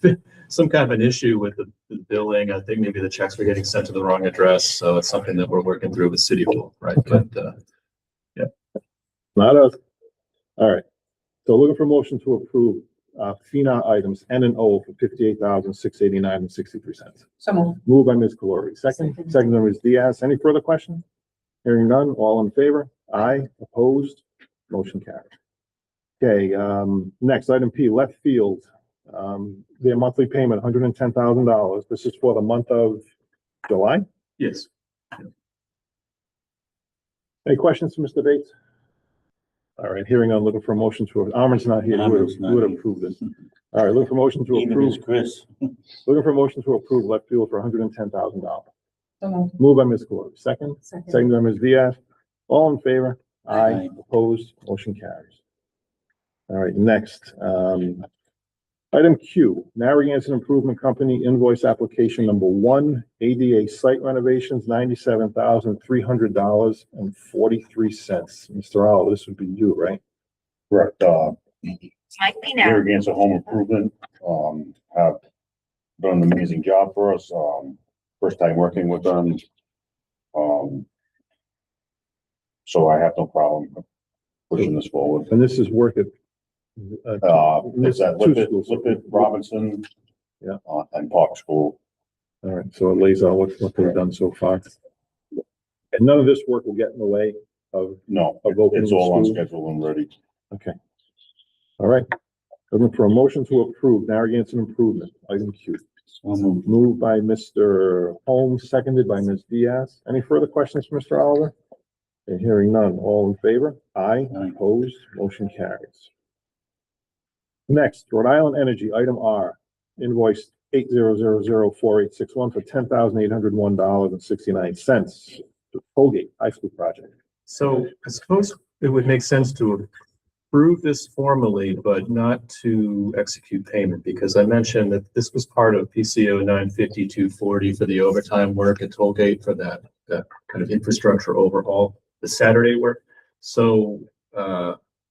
some kind of an issue with the billing. I think maybe the checks were getting sent to the wrong address, so it's something that we're working through with City Hall, right? But Not us. All right. So looking for motion to approve FINA items N and O for $58,689.63. So moved. Moved by Ms. Calori. Second by Ms. Diaz. Any further questions? Hearing none, all in favor? Aye. Opposed? Motion carried. Okay, next, item P, left field. Their monthly payment, $110,000. This is for the month of July. yes, Any questions for Mr. Bates? All right, hearing none, looking for a motion to, Armin's not here, Armin's you would not here. approve this. All right, looking for a motion to Even approve, as Chris. looking for a motion to approve left field for $110,000. So moved. Moved by Ms. Calori. Second Second. by Ms. Diaz. All in favor? Aye. Aye. Opposed? Motion carries. All right, next, item Q, Narragansett Improvement Company invoice application number 1, ADA site renovations, $97,300.43. Mr. Oliver, this would be you, right? Correct, Narragansett Home Improvement, have done an amazing job for us, first time working with them. So I have no problem pushing this forward. And this is work at, It's at two Lippert, schools. Robinson. Yeah. And Park School. All right, so it lays out what they've done so far. And none of this work will get in the way of, No, Of opening it's all on school. schedule and ready. okay. All right, Looking for a motion to approve Narragansett Improvement, item Q. Moved by Mr. Holmes, seconded by Ms. Diaz. Any further questions for Mr. Oliver? And hearing none, all in favor? Aye. Aye. Opposed, motion carries. Next, Rhode Island Energy, item R, invoice 80004861 for $10,801.69. Colgate High School project. So I suppose it would make sense to approve this formally, but not to execute payment, because I mentioned that this was part of PCO 95240 for the overtime work at Tollgate for that kind of infrastructure overhaul, the Saturday work. So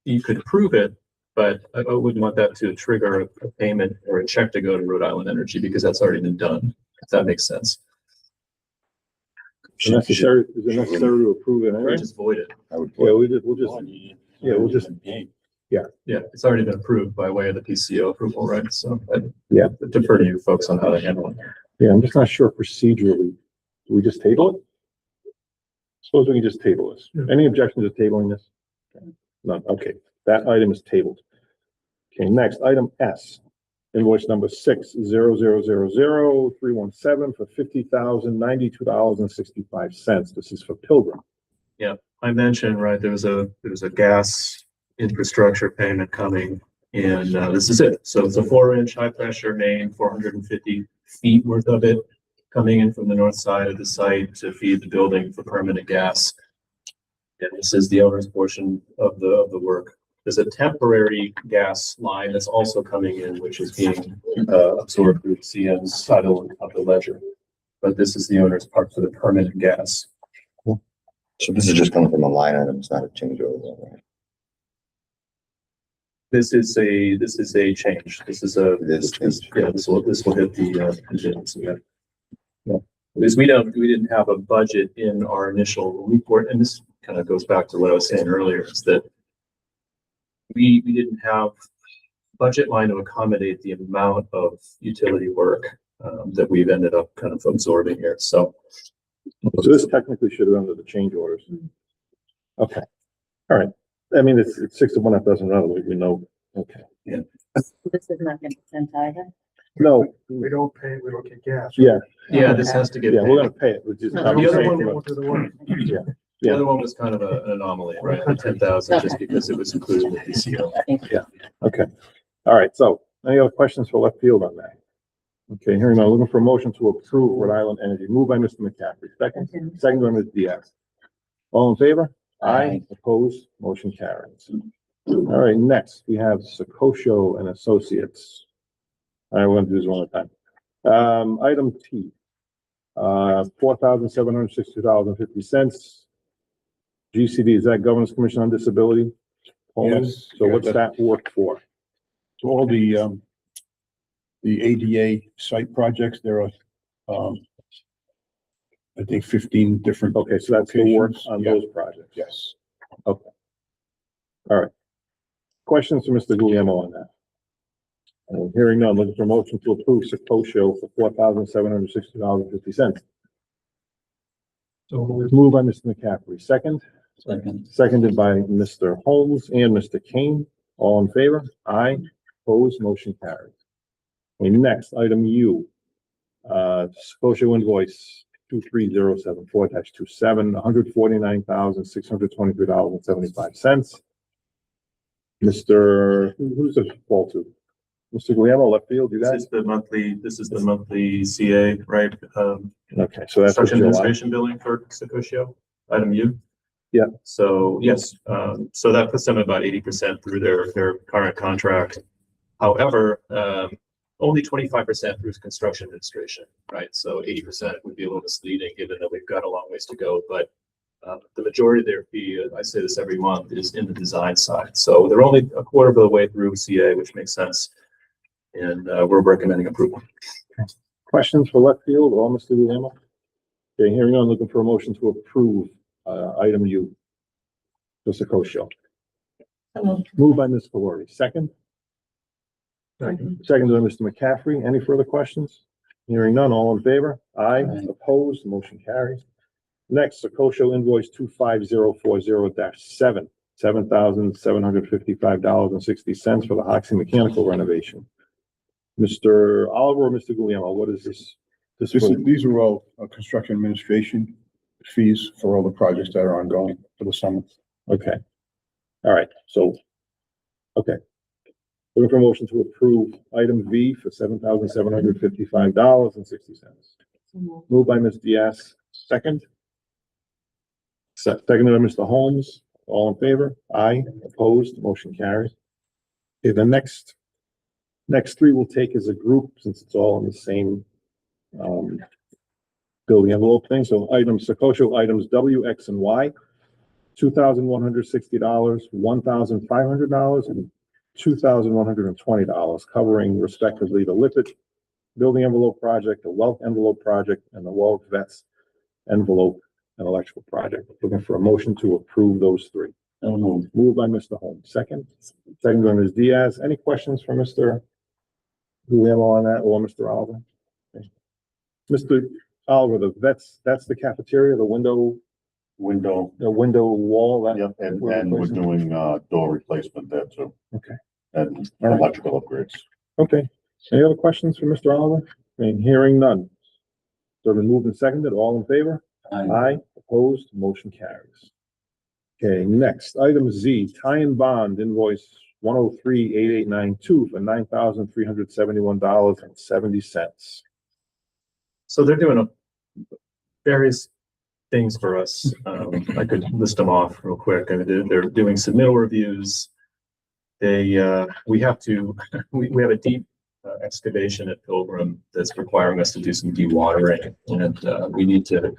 you could approve it, but I wouldn't want that to trigger a payment or a check to go to Rhode Island Energy, because that's already been done, if that makes sense. Is it necessary to approve it Or anyway? just void it. I would Yeah, put, we'll just, Yeah, it's already been approved by way of the PCO approval, right? So I Yeah. defer to you folks on how to handle it. yeah, I'm just not sure procedurally. Do we just table it? Suppose we can just table this. Any objection to tabling this? None, okay, that item is tabled. Okay, next, item S, invoice number 6000317 for $50,092.65. This is for Pilgrim. I mentioned, right, there's a gas infrastructure payment coming, and this is it. So it's a 4-inch high pressure main, 450 feet worth of it, coming in from the north side of the site to feed the building for permanent gas. And this is the owner's portion of the work. There's a temporary gas line that's also coming in, which is being absorbed through CN's side of the ledger. But this is the owner's part for the permanent gas. so this is just coming from a line item, it's not a change order, right? This is a change. This is a, This change. yeah, this will hit the contingency. Yeah. Because we didn't have a budget in our initial report, and this kind of goes back to what I was saying earlier, is that we didn't have budget line to accommodate the amount of utility work that we've ended up kind of absorbing here. So So this technically should have under the change orders. Okay, all right. I mean, it's 6 to 1, that doesn't run, we know, okay. This is not gonna consent either. No, We don't pay, we don't get gas. yeah, this has to get yeah, we're paid. gonna pay it, which is. No, I'm the other saying one from a- Won't do the work. The other one was kind of an anomaly, right? The 10,000, just because it was included in the PCO. Okay, all right, so any other questions for left field on that? Okay, hearing none, looking for a motion to approve Rhode Island Energy, moved by Mr. McCaffrey, second by Ms. Diaz. All in favor? Aye. Opposed, motion carries. All right, next, we have Secosio and Associates. All right, we're gonna do this one at a time. Item T, $4,760.50. GCD, is that Governors Commission on Disability? Poland? Yes. So what's that work for? So all the ADA site projects, there are, I think 15 different. Okay, so that's the work locations. on Yeah. those projects. Yes. Okay. All right. Questions for Mr. Guglielmo on that? Hearing none, looking for motion to approve Secosio for $4,760.50. So moved by Mr. McCaffrey, seconded by Mr. Holmes and Mr. Kane. All in favor? Aye. Opposed, motion carries. Okay, next, item U. Secosio invoice 23074-27, $149,623.75. Who's this fall to? Mr. Guillermo, left field, you This guys? is the monthly CA, right? Okay, so that's for Construction July. administration billing for Secosio, item U. Yeah. So, yes, so that puts them about 80% through their current contract. However, only 25% through construction administration, right? So 80% would be a little misleading, given that we've got a long ways to go, but the majority of their fee, I say this every month, is in the design side. So they're only a quarter of the way through CA, which makes sense. And we're recommending approval. Questions for left field or Mr. Guillermo? Okay, hearing none, looking for a motion to approve, item U. For Secosio. Moved by Ms. Valori, second? Second by Mr. McCaffrey. Any further questions? Hearing none, all in favor? Aye. Opposed, motion carries. Next, Secosio invoice 25040-7, $7,755.60 for the Hoxie mechanical renovation. Mr. Oliver or Mr. Guglielmo, what is this? These are all construction administration fees for all the projects that are ongoing for the summer. Okay. All right, so, okay. Looking for a motion to approve item V for $7,755.60. Moved by Ms. Diaz, second. Seconded by Mr. Holmes. All in favor? Aye. Opposed? Motion carries. Okay, the next three we'll take as a group since it's all in the same building envelope thing. So items, Secoshing items W, X, and Y, $2,160, $1,500, and $2,120, covering respectively the Lippert building envelope project, the Wealth envelope project, and the Wall Vets envelope and electrical project. Looking for a motion to approve those three. Moved by Mr. Holmes, second by Ms. Diaz. Any questions for Mr. Guglielmo on that, or Mr. Oliver? Okay. Mr. Oliver, the vets, that's the cafeteria, the window wall, that. Yep, and we're doing, door replacement there too. Okay. And All right. electrical upgrades. Okay. Any other questions for Mr. Oliver? I mean, hearing none. So been moved and seconded, all in favor? Aye. Opposed, motion carries. Okay, next, item Z, tie and bond invoice 103-8892 for $9,371.70. So they're doing various things for us. I could list them off real quick. I mean, they're doing submittal reviews. We have a deep excavation at Pilgrim that's requiring us to do some dewatering, and we need to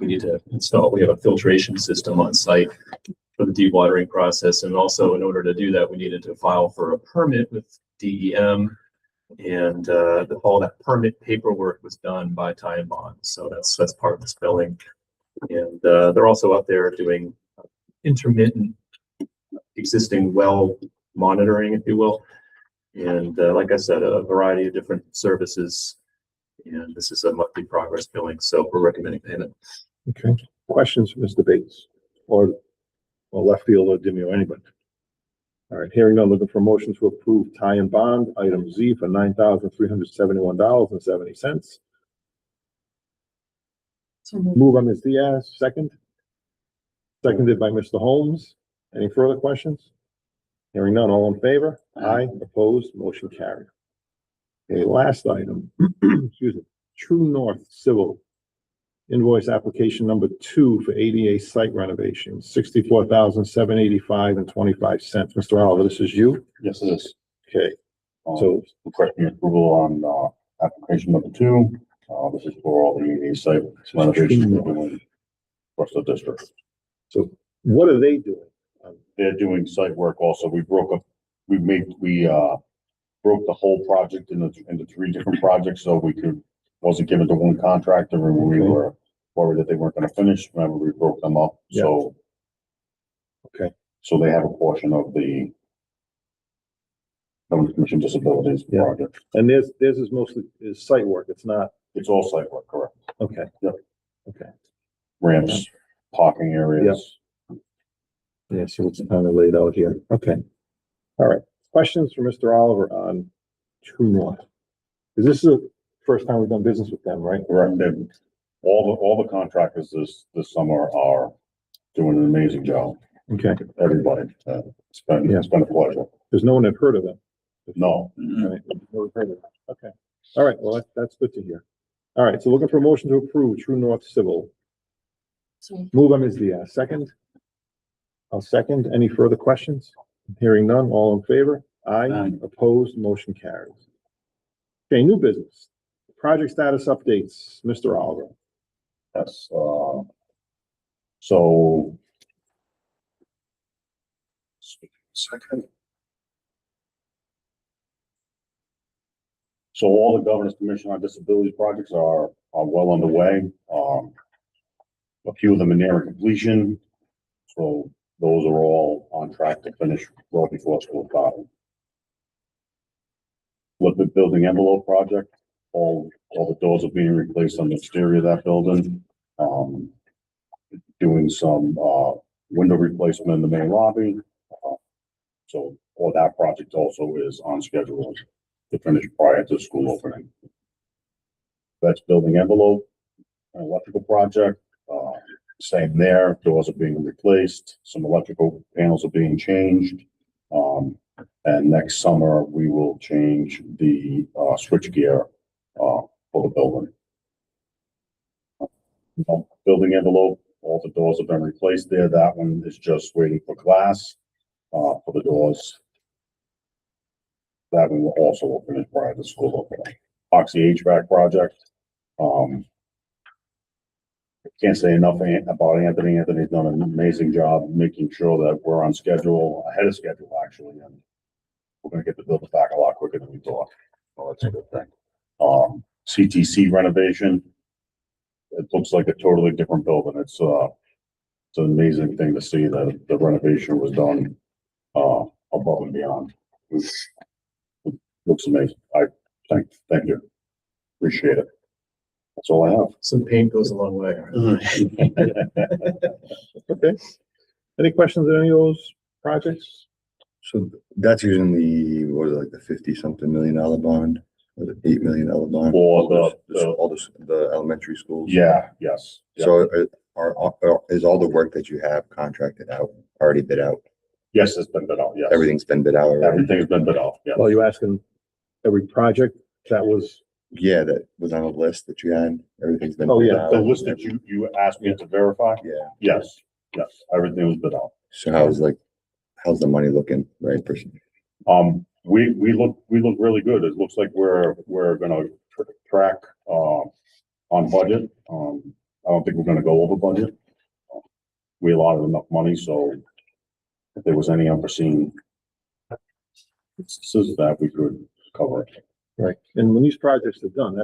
install. We have a filtration system on site for the dewatering process, and also in order to do that, we needed to file for a permit with DEM, and all that permit paperwork was done by Tie and Bond. So that's part of this billing, and they're also out there doing intermittent existing well monitoring, if you will. And like I said, a variety of different services. And this is a monthly progress billing, so we're recommending payment. Okay, questions for Mr. Bates or left field or Dimmy or anybody? All right, hearing none, looking for a motion to approve tie and bond item Z for $9,371.70. Move by Ms. Diaz, seconded by Mr. Holmes. Any further questions? Hearing none, all in favor? Aye. Opposed, motion carried. Okay, last item, excuse me, True North Civil invoice application number 2 for ADA site renovation, $64,785.25. Mr. Oliver, this is you? Yes, it is. Okay, So requesting approval on, application number 2. This is for all the ADA site renovations we're doing across the district. so what are they doing? They're doing site work also. We broke the whole project into 3 different projects, so wasn't given to one contractor, and we were worried that they weren't gonna finish. Remember, we broke them up, so. Okay. So they have a portion of the Commission Disabilities project. And theirs is mostly site work, it's not, It's all site work, correct? okay. Yep. Okay, Ramps, parking areas. yeah, so it's kind of laid out here, okay. All right, questions for Mr. Oliver on True North? Is this the first time we've done business with them, right? Correct. And all the contractors this summer are doing an amazing job. Okay, Everybody, it's been a pleasure. there's no one that heard of them. No. Right, never heard of them. Okay, all right, well, that's good to hear. All right, so looking for a motion to approve True North Civil. Move by Ms. Diaz, second. I'll second. Any further questions? Hearing none, all in favor? Aye. Opposed, motion carries. Okay, new business. Project status updates, Mr. Oliver. Yes, so. Second. So all the Governor's Commission on Disabilities projects are well underway. A few of them are near completion. So those are all on track to finish well before school starting. With the building envelope project, all the doors are being replaced on the exterior of that building. Doing some window replacement in the main lobby, So, all that project also is on schedule to finish prior to school opening. That's building envelope, an electrical project, same there, doors are being replaced, some electrical panels are being changed. And next summer, we will change the, switch gear, for the building. Building envelope, all the doors have been replaced there, that one is just waiting for glass, for the doors. That one will also finish prior to school opening. Oxy HVAC project, can't say enough about Anthony. Anthony's done an amazing job making sure that we're on schedule, ahead of schedule actually, and we're gonna get the building back a lot quicker than we thought. So that's a good thing. CTC renovation. It looks like a totally different building. It's an amazing thing to see that the renovation was done, above and beyond. It looks amazing. Thank you. Appreciate it. That's all I have. Some paint goes a long way. Okay. Any questions on any of those projects? So that's using the, what is it, like the 50-something million dollar bond, or the $8 million bond? For the elementary schools? Yeah, yes. So is all the work that you have contracted out, already bid out? Yes, it's been bid out, yes. Everything's been bid out already? Everything's been bid out, yeah. Well, you asking every project that was, Yeah, that was on a list that you had, everything's been. Oh, bid yeah, out. The list that you asked me to verify? Yeah, Yes, everything was bid out. so how's the money looking, right, person? We look really good. It looks like we're gonna track, on budget. I don't think we're gonna go over budget. We allotted enough money, so if there was any unforeseen instances that we could cover it. right, and when these projects are done,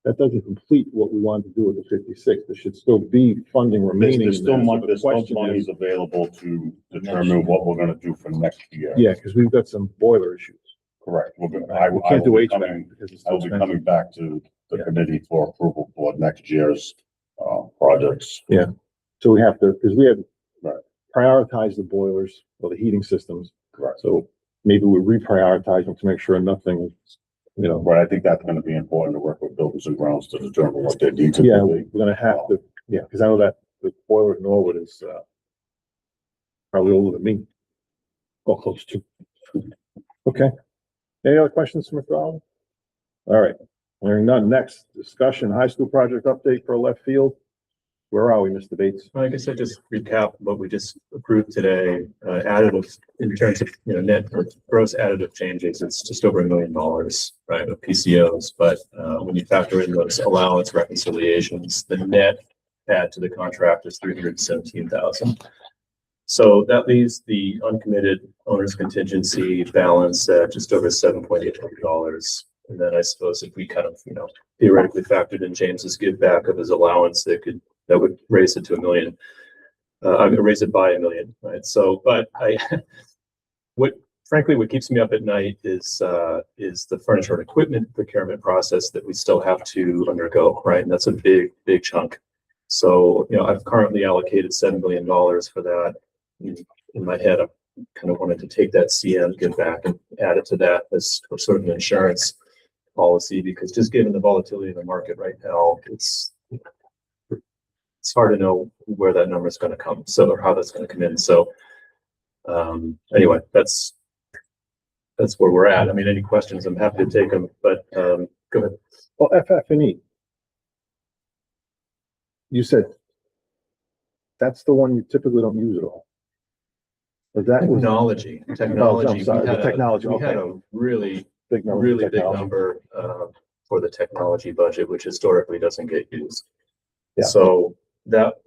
that doesn't complete what we wanted to do with the 56. There should still be funding remaining. There's in still there. So money, the there's still question monies is- available to determine what we're gonna do for next year. Yeah, because we've got some boiler issues. Correct. We're gonna, We can't do will be HVAC coming, because it's I too will be expensive. coming back to the committee for approval for next year's, projects. So we have to, because we had Right. prioritized the boilers or the heating systems. Correct. So maybe we reprioritize them to make sure nothing, But I think that's gonna be important to work with buildings and grounds to determine what their needs are yeah, gonna we're be. gonna have to, yeah, because I know that the boiler in Norwood is, probably older than me. Or close to. Okay. Any other questions, Mr. Allen? All right, hearing none. Next, discussion, high school project update for left field. Where are we, Mr. Bates? I guess I just recap what we just approved today, additive in terms of, net or gross additive changes, it's just over $1 million, right, of PCOs. But, when you factor in those allowance reconciliations, the net add to the contract is $317,000. So that leaves the uncommitted owner's contingency balance at just over $7.8 million. And then I suppose if we kind of, theoretically factored in James's give back of his allowance, that would raise it to $1 million. I would raise it by $1 million, right? So, but what keeps me up at night is the furniture and equipment procurement process that we still have to undergo, right? And that's a big chunk. So, I've currently allocated $7 million for that. In my head, I kind of wanted to take that CM give back and add it to that as sort of an insurance policy, because just given the volatility in the market right now, it's hard to know where that number is going to come, or how that's going to come in. So, anyway, that's where we're at. I mean, any questions, I'm happy to take them, but, go ahead. Well, FF&E. You said that's the one you typically don't use at all. But that was Technology. Oh, I'm sorry, the technology, We had okay. a really big number. really big technology. number for the technology budget, which historically doesn't get used. Yeah. So but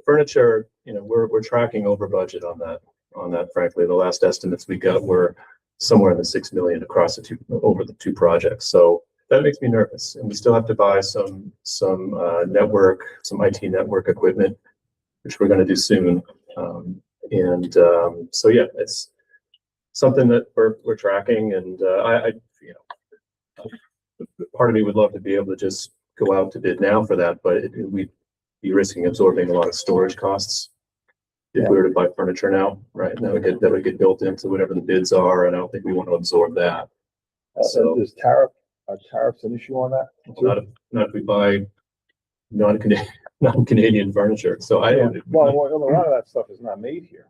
furniture, we're tracking over budget on that, frankly. The last estimates we got were somewhere in the 6 million across over the two projects. So that makes me nervous. And we still have to buy some network, some IT network equipment, which we're going to do soon. So yeah, it's something that we're tracking, and part of me would love to be able to just go out to bid now for that, but we'd be risking absorbing a lot of storage costs. if we were to buy furniture now, right? That would get built into whatever the bids are, and I don't think we want to absorb that. So Are tariffs an issue on that? not if we buy non-Canadian furniture. So I don't. Well, a lot of that stuff is not made here.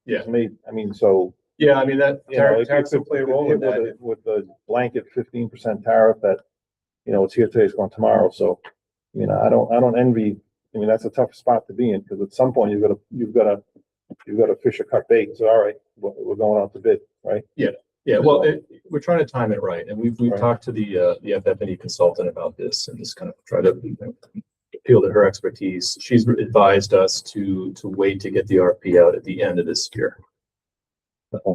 Yeah. It's made, I mean, so. Yeah, I mean, that You know, tariffs will play a role in that. With the blanket 15% tariff that, you know, it's here today, it's gone tomorrow, so, you know, I don't envy, I mean, that's a tough spot to be in, because at some point you've gotta fish or cut bait, so, all right, we're going out to bid, right? Yeah, well, we're trying to time it right, and we've Right. talked to the FF&E consultant about this, and just kind of try to appeal to her expertise. She's advised us to wait to get the RFP out at the end of this year.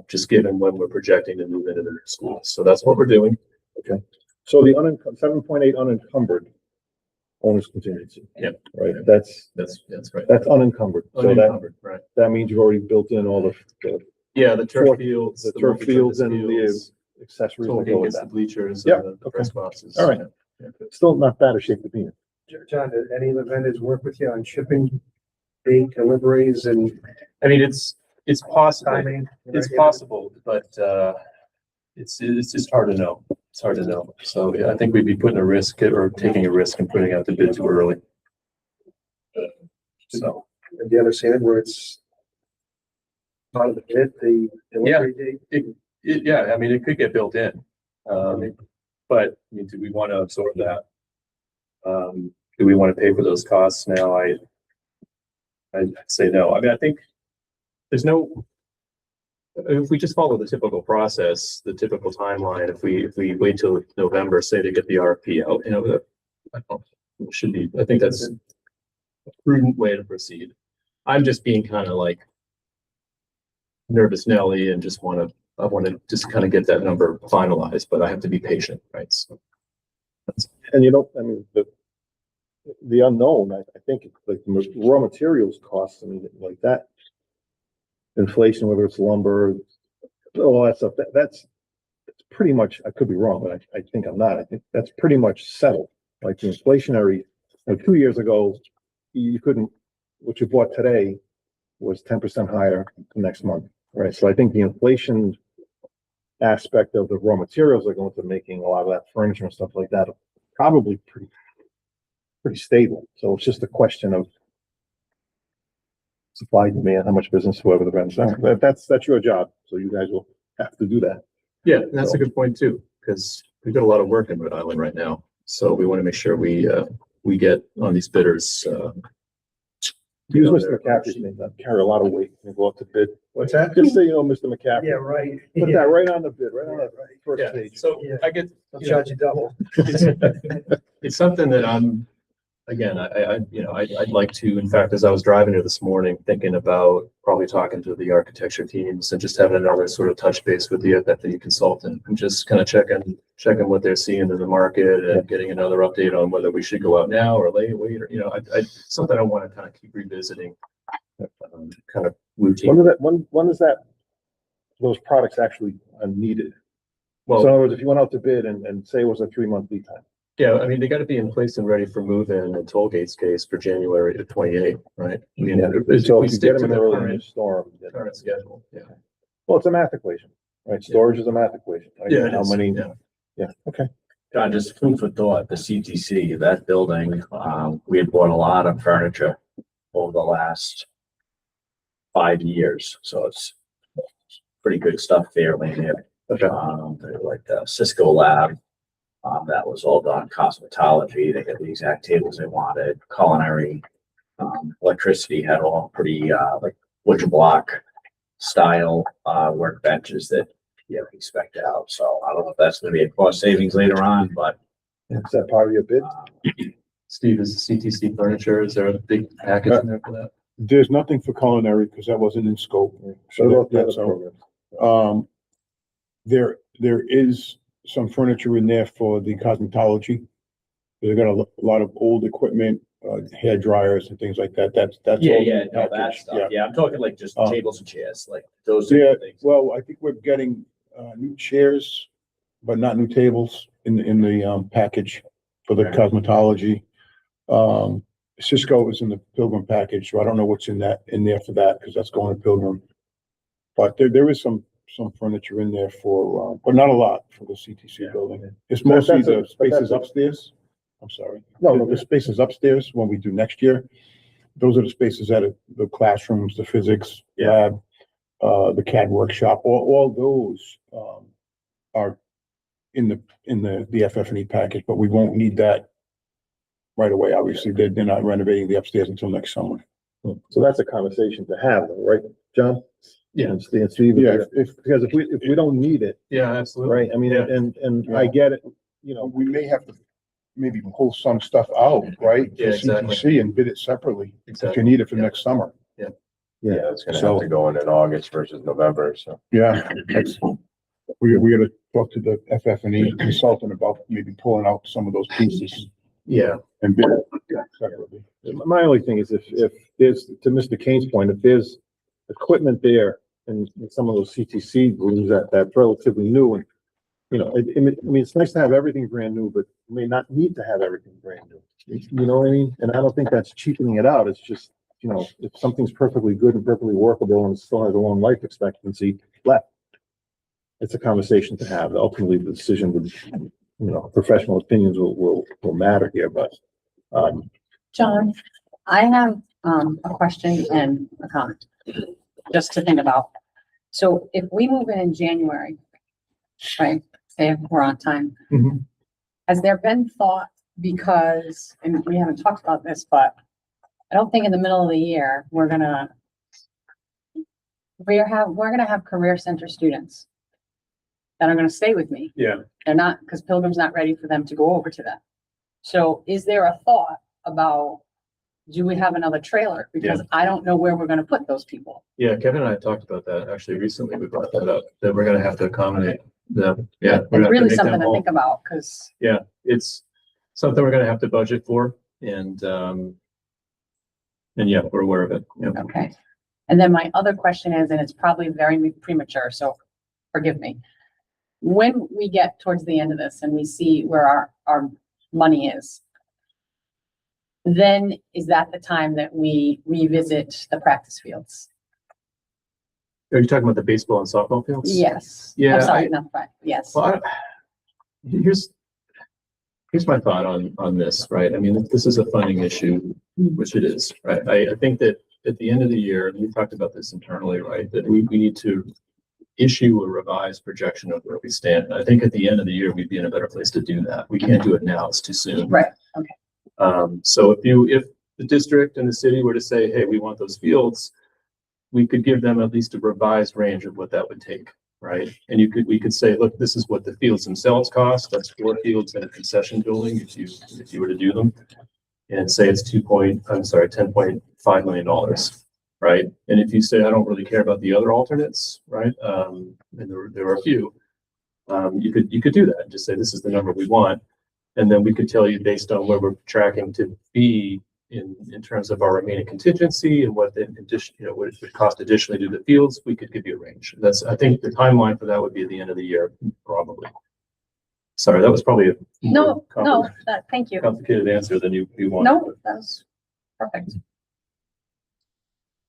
Just given when we're projecting to move into the new school, so that's what we're doing. So the 7.8 unencumbered owner's contingency. Yep. Right, that's right. That's unencumbered, so Unencumbered, right? that means you've already built in all the Yeah, the turf fields. the turf fields and the fields, accessories that Toll go with gates, the that. bleachers, Yep, and the okay. press boxes. All right. Yeah. Still not bad a shape to be in. John, did any of the vendors work with you on shipping, date, deliveries and I mean, it's possible. timing? It's possible, but it's just hard to know. It's hard to know. So yeah, I think we'd be putting a risk or taking a risk and putting out the bid too early. So Do you understand where it's part of the bid, the delivery date? yeah, I mean, it could get built in. But I mean, do we want to absorb that? Do we want to pay for those costs now? I'd say no. I mean, I think there's no, if we just follow the typical process, the typical timeline, if we wait till November, say, to get the RFP out, you know, I don't, it should be, I think that's a prudent way to proceed. I'm just being kind of like nervous Nelly and I want to just kind of get that number finalized, but I have to be patient, right? So And you know, I mean, the unknown, I think, like the raw materials costs, I mean, like that. Inflation, whether it's lumber, all that stuff, that's pretty much, I could be wrong, but I think I'm not. I think that's pretty much settled. Like the inflationary, like 2 years ago, you couldn't, what you bought today was 10% higher the next month, right? So I think the inflation aspect of the raw materials that go into making a lot of that furniture and stuff like that are probably pretty stable. So it's just a question of supply, demand, how much business, whoever the vendors are. That's your job. So you guys will have to do that. yeah, that's a good point too, because we've got a lot of work in Rhode Island right now. So we want to make sure we get on these bidders. Use Mr. McCaffrey's name, that carry a lot of weight and go up to bid. What's that? Just say, you know, Mr. McCaffrey. Yeah, right. Put that right on the bid, right on the first Yeah, page. so Yeah. I get, I'll you know, charge you double. it's something that I'd like to, in fact, as I was driving here this morning, thinking about probably talking to the architecture teams and just having another sort of touch base with the FF&E consultant and just kind of checking what they're seeing in the market and getting another update on whether we should go out now or wait, or, you know, something I want to kind of keep revisiting, kind of routine. When is that, those products actually are needed? So in Well, other words, if you went out to bid and say it was a 3-month lead time. yeah, I mean, they got to be in place and ready for move-in and toll gates case for January of 28, right? I mean, So we if you stick get to them in the early in the current storm. schedule, yeah. Well, it's a math equation, right? Storage is a math equation. Right? Yeah, it How is, many, yeah. yeah, okay. John, just food for thought, the CTC, that building, we had bought a lot of furniture over the last 5 years, so it's pretty good stuff there, Lane. Like the Cisco lab, that was all done cosmetology. They had the exact tables they wanted, culinary, electricity had all pretty, like butcher block style, workbenches that you expect out. So I don't know if that's gonna be a cost savings later on, but Is that part of your bid? Steve, is the CTC furniture, is there a big package in there for that? There's nothing for culinary because that wasn't in scope. What So about the that's other all. programs? There is some furniture in there for the cosmetology. They got a lot of old equipment, hair dryers and things like that. That's all. that packaged, stuff. Yeah, I'm talking like just tables and chairs, like those Yeah, things. well, I think we're getting, new chairs, but not new tables in the package for the Okay. cosmetology. Cisco is in the Pilgrim package, so I don't know what's in there for that, because that's going to Pilgrim. But there is some furniture in there for, but not a lot for the CTC building. It's mostly That's a- the spaces upstairs. I'm sorry. No, The spaces upstairs when we do next year. Those are the spaces that are the classrooms, the physics lab, the CAD workshop, all those, are in the FF&E package, but we won't need that right away. Obviously, they're not renovating the upstairs until next summer. So that's a conversation to have, though, right, John? Yeah. And Steve, Yeah, because if we don't need it, Yeah, absolutely. right, I mean, Yeah. and I get it, you know, We may have to maybe pull some stuff out, right? Yeah, for exactly. CTC and bid it separately if you Exactly. need it for next summer. Yeah, yeah, it's gonna So- have to go in August versus November, so. Yeah, that's, we gotta talk to the FF&E consultant about maybe pulling out some of those pieces Yeah, and bid it separately. my only thing is if there's, to Mr. Kane's point, if there's equipment there in some of those CTC rooms that's relatively new and, you know, I mean, it's nice to have everything brand new, but you may not need to have everything brand new. You know what I mean? And I don't think that's cheapening it out. It's just, you know, if something's perfectly good and perfectly workable and still has a long life expectancy left, it's a conversation to have. Ultimately, the decision would, you know, professional opinions will matter here, but, John, I have, a question and a comment, just to think about. So if we move in January, right, say if we're on time, Mhm. has there been thought, because, and we haven't talked about this, but I don't think in the middle of the year, we're gonna have career center students that are gonna stay with me. yeah. They're not, because Pilgrim's not ready for them to go over to that. So is there a thought about, do we have another trailer? Because I don't know where we're gonna put those people. Yeah, Kevin and I talked about that actually recently. We brought that up, that we're gonna have to accommodate them. Yeah. we're gonna have It's to really make them something to whole. think about, because, Yeah, it's something we're gonna have to budget for and yeah, we're aware of it. Yeah. okay. And then my other question is, and it's probably very premature, so forgive me. When we get towards the end of this and we see where our money is, then is that the time that we revisit the practice fields? Are you talking about the baseball and softball fields? Yes. Yeah, I'm sorry, I- not right, yes. Well, here's my thought on this, right? I mean, this is a funding issue, which it is, right? I think that at the end of the year, and we talked about this internally, right? That we need to issue a revised projection of where we stand. And I think at the end of the year, we'd be in a better place to do that. We can't do it now. It's too soon. Right, okay. So if the district and the city were to say, hey, we want those fields, we could give them at least a revised range of what that would take, right? And we could say, look, this is what the fields themselves cost. That's 4 fields in a concession building if you were to do them. And say it's $10.5 million, right? And if you say, I don't really care about the other alternates, right? And there are a few, you could do that and just say, this is the number we want. And then we could tell you based on where we're tracking to be in terms of our remaining contingency and what the addition, what it would cost additionally to the fields, we could give you a range. I think the timeline for that would be at the end of the year, probably. Sorry, that was probably a more Thank you. complicated answer than you wanted. No, that's perfect.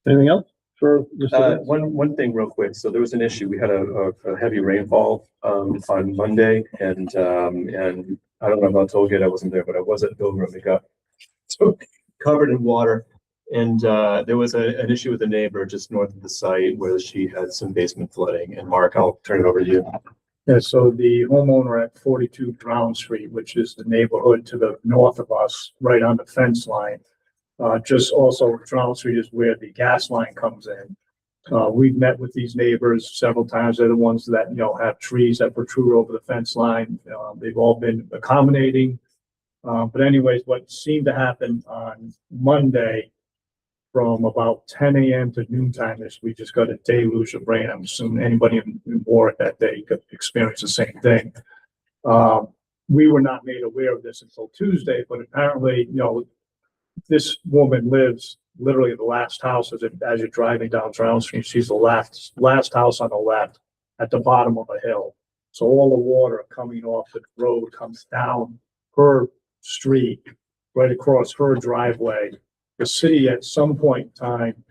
anything else for Mr. Vance? One thing real quick. So there was an issue. We had a heavy rainfall on Monday and I don't know about Tollgate. I wasn't there, but I was at Pilgrim. It got so covered in water. And there was an issue with a neighbor just north of the site where she had some basement flooding. And Mark, I'll turn it over to you. Yeah, so the homeowner at 42 Drown Street, which is the neighborhood to the north of us, right on the fence line. Just also Drown Street is where the gas line comes in. We've met with these neighbors several times. They're the ones that, have trees that protrude over the fence line. They've all been accommodating. But anyways, what seemed to happen on Monday from about 10 a.m. to noontime is we just got a deluge of rain. I'm assuming anybody in Warwick that day could experience the same thing. We were not made aware of this until Tuesday, but apparently, this woman lives literally the last house as you're driving down Drown Street. She's the last house on the left at the bottom of a hill. So all the water coming off the road comes down her street right across her driveway. The city at some point in time,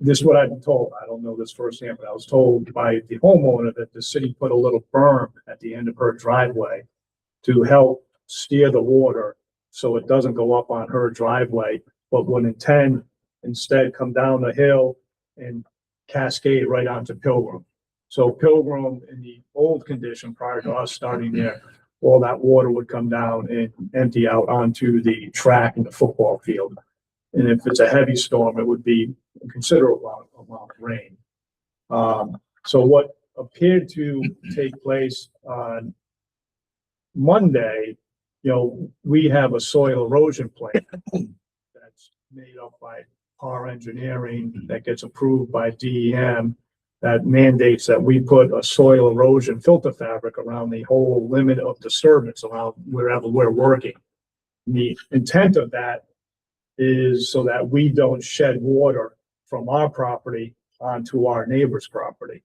this is what I've been told, I don't know this firsthand, but I was told by the homeowner that the city put a little berm at the end of her driveway to help steer the water so it doesn't go up on her driveway, but would instead come down the hill and cascade right onto Pilgrim. So Pilgrim, in the old condition prior to us starting there, all that water would come down and empty out onto the track and the football field. And if it's a heavy storm, it would be a considerable amount of rain. So what appeared to take place on Monday, we have a soil erosion plan that's made up by PAR Engineering that gets approved by DEM that mandates that we put a soil erosion filter fabric around the whole limit of disturbance around wherever we're working. The intent of that is so that we don't shed water from our property onto our neighbor's property.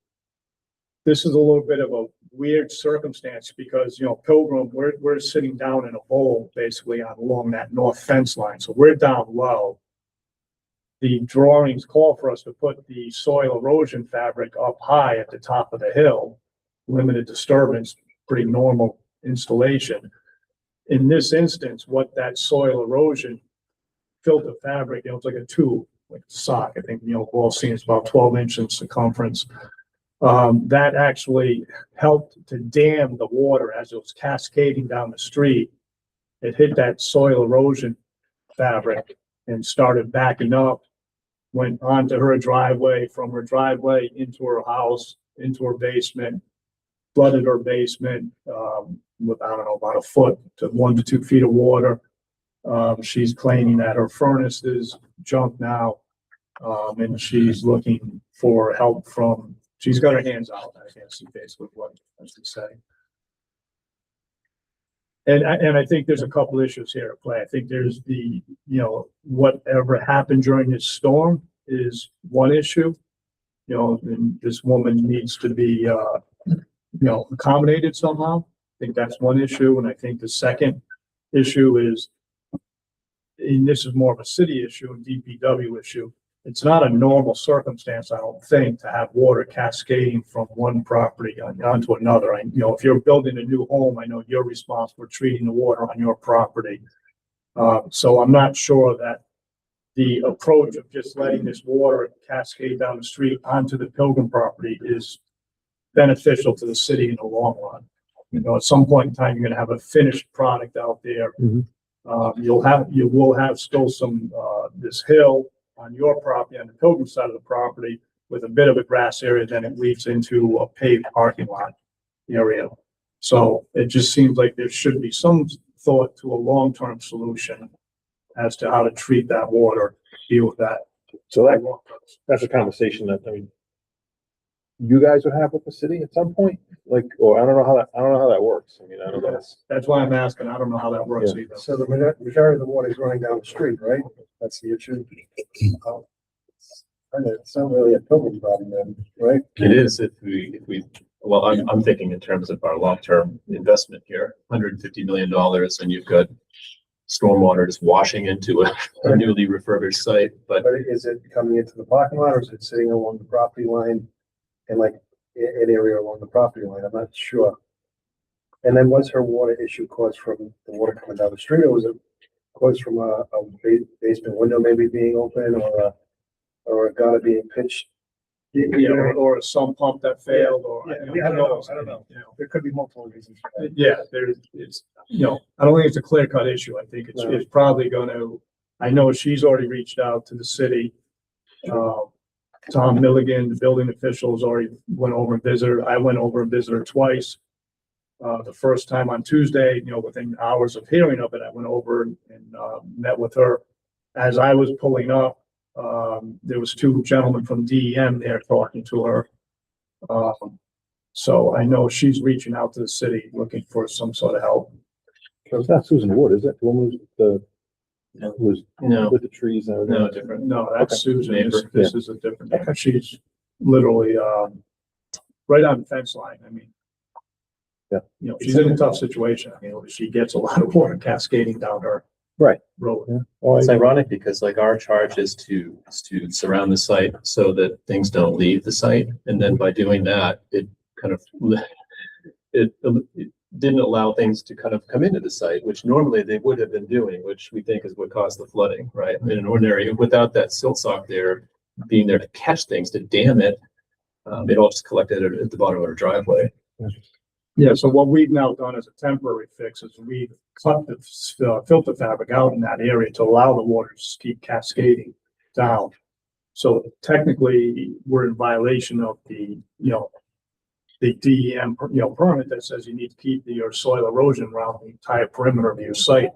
This is a little bit of a weird circumstance because, Pilgrim, we're sitting down in a bowl basically along that north fence line. So we're down low. The drawings call for us to put the soil erosion fabric up high at the top of the hill, limited disturbance, pretty normal installation. In this instance, what that soil erosion filter fabric, it's like a tube, like a sock. I think, we've all seen it's about 12 inches in circumference. That actually helped to dam the water as it was cascading down the street. It hit that soil erosion fabric and started backing up, went onto her driveway, from her driveway into her house, into her basement, flooded her basement with, I don't know, about a foot to 1 to 2 feet of water. She's claiming that her furnace is junk now, and she's looking for help from, she's got her hands out, I guess, is basically what I should say. And I think there's a couple issues here at play. I think there's the, whatever happened during this storm is one issue. And this woman needs to be, accommodated somehow. I think that's one issue. And I think the second issue is, and this is more of a city issue and DPW issue. It's not a normal circumstance, I don't think, to have water cascading from one property onto another. If you're building a new home, I know you're responsible for treating the water on your property. So I'm not sure that the approach of just letting this water cascade down the street onto the Pilgrim property is beneficial to the city in the long run. At some point in time, you're gonna have a finished product out there. Mm-hmm. You will have still some, this hill on your property, on the Pilgrim side of the property, with a bit of a grass area, then it leads into a paved parking lot area. So it just seems like there should be some thought to a long-term solution as to how to treat that water, deal with that. So that's a conversation that, you guys would have with the city at some point, or I don't know how that works. I don't know. That's why I'm asking. I don't know how that works either. So the majority of the water is running down the street, right? That's the issue. And it's not really a Pilgrim problem then, right? It is if we, well, I'm thinking in terms of our long-term investment here, $150 million, and you've got stormwater just washing into a newly refurbished site, but But is it coming into the parking lot or is it sitting along the property line in like an area along the property line? I'm not sure. And then was her water issue caused from the water coming down the street, or was it caused from a basement window maybe being open, or a gutter being pitched? Or a sump pump that failed, or I don't know. There could be multiple reasons for that. Yeah, I don't think it's a clear cut issue. I think it's probably gonna, I know she's already reached out to the city. Tom Milligan, the building officials, already went over and visited her. I went over and visited her twice. The first time on Tuesday, within hours of hearing of it, I went over and met with her. As I was pulling up, there was 2 gentlemen from DEM there talking to her. So I know she's reaching out to the city looking for some sort of help. So it's not Susan Wood, is it? The woman who's no, with the trees and everything? no, different. No, that's Okay. Susan. This is a different, she's literally, right on the fence line. Yeah. She's in a tough situation. She gets a lot of water cascading down her Right. road. Yeah. Well, It's ironic because like our charge is to surround the site so that things don't leave the site. And then by doing that, it kind of, it didn't allow things to kind of come into the site, which normally they would have been doing, which we think is what caused the flooding, right? In an ordinary, without that silt sock there, being there to catch things, to dam it, it all just collected at the bottom of our driveway. Yeah, so what we've now done as a temporary fix is we cut the filter fabric out in that area to allow the water to keep cascading down. So technically, we're in violation of the DEM, permit that says you need to keep your soil erosion around the entire perimeter of your site.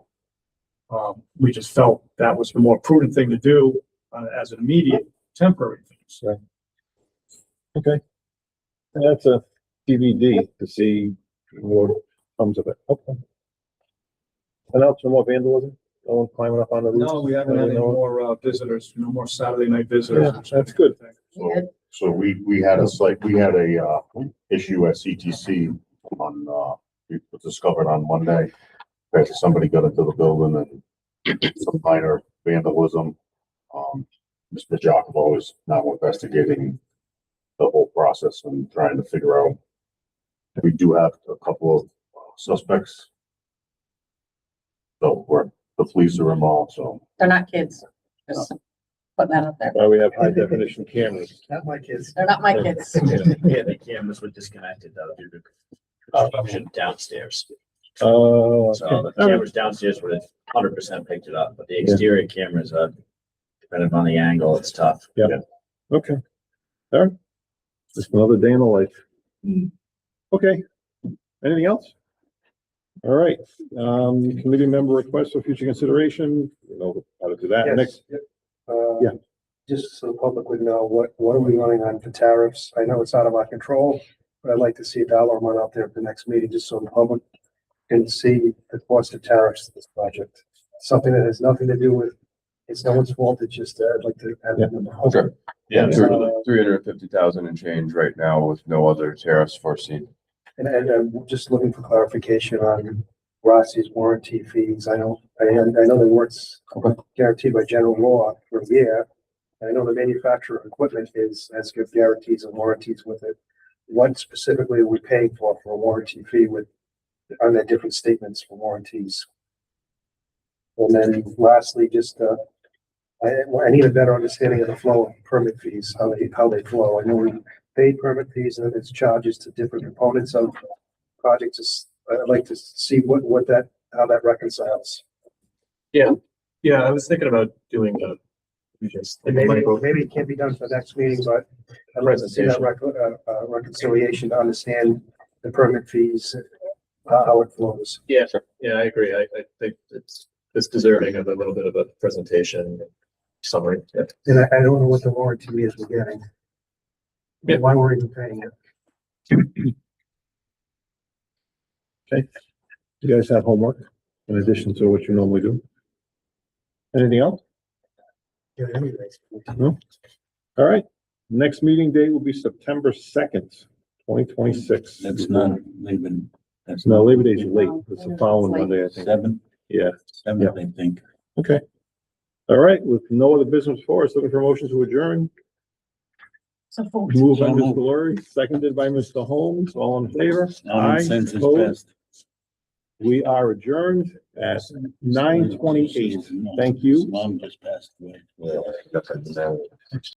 We just felt that was the more prudent thing to do as an immediate temporary fix. Right. Okay. And that's a TBD to see what comes of it. Okay. And else, no more vandalism? No one climbing up on the roof? No, we haven't had any more visitors, no more Saturday night visitors. Yeah, that's good. So we had a issue at CTC on, it was discovered on Monday. That somebody got into the building and some minor vandalism. Mr. Giacomo is now investigating the whole process and trying to figure out. We do have a couple of suspects. So the police are involved, so. They're not kids. Just put that out there. Why we have high definition cameras. Not my kids. They're not my kids. Yeah, the cameras were disconnected though due to construction downstairs. Oh. So the cameras downstairs would have 100% picked it up, but the exterior cameras are, depending on the angle, it's tough. Yeah. Okay. All right. Just another day in the life. Okay. Anything else? All right. Committee member requests for future consideration. You know how to do that. Yes. Next. Yeah. Just so the public would know, what are we running on for tariffs? I know it's out of our control, but I'd like to see a dollar amount out there at the next meeting, just so the public can see the cost of tariffs to this project. Something that has nothing to do with, it's no one's fault, it's just, I'd like to have. Okay. Yeah, Uh, 350,000 and change right now with no other tariffs foreseen. And I'm just looking for clarification on Rossi's warranty fees. I know they weren't guaranteed by general law for a year. I know the manufacturer of equipment has good guarantees and warranties with it. What specifically are we paying for a warranty fee on the different statements for warranties? And then lastly, just, I need a better understanding of the flow of permit fees, how they flow. I know we pay permit fees and its charges to different components of projects. I'd like to see how that reconciles. Yeah, I was thinking about doing And maybe it can't be done for the next meeting, but I'd like to see that reconciliation to understand the permit fees, how it flows. Yeah, I agree. I think it's deserving of a little bit of a presentation summary. Yeah. And I don't know what the warranty is we're getting. Yeah. Why we're even paying it. Okay. You guys have homework in addition to what you normally do? Anything else? Yeah, anyways. No? All right. Next meeting date will be September 2nd, 2026. That's not leaving. That's No, Labor Day's late. It's the following Monday, I think. 7th, Yeah. 7th, I think. Okay. All right. With no other business for us, looking for motion to adjourn. So folks. Moved by So Mr. moved. Laurie, seconded by Mr. Holmes. All in favor? Common sense is Opposed? best. We are adjourned at 9:28. Thank you. Mom just passed away.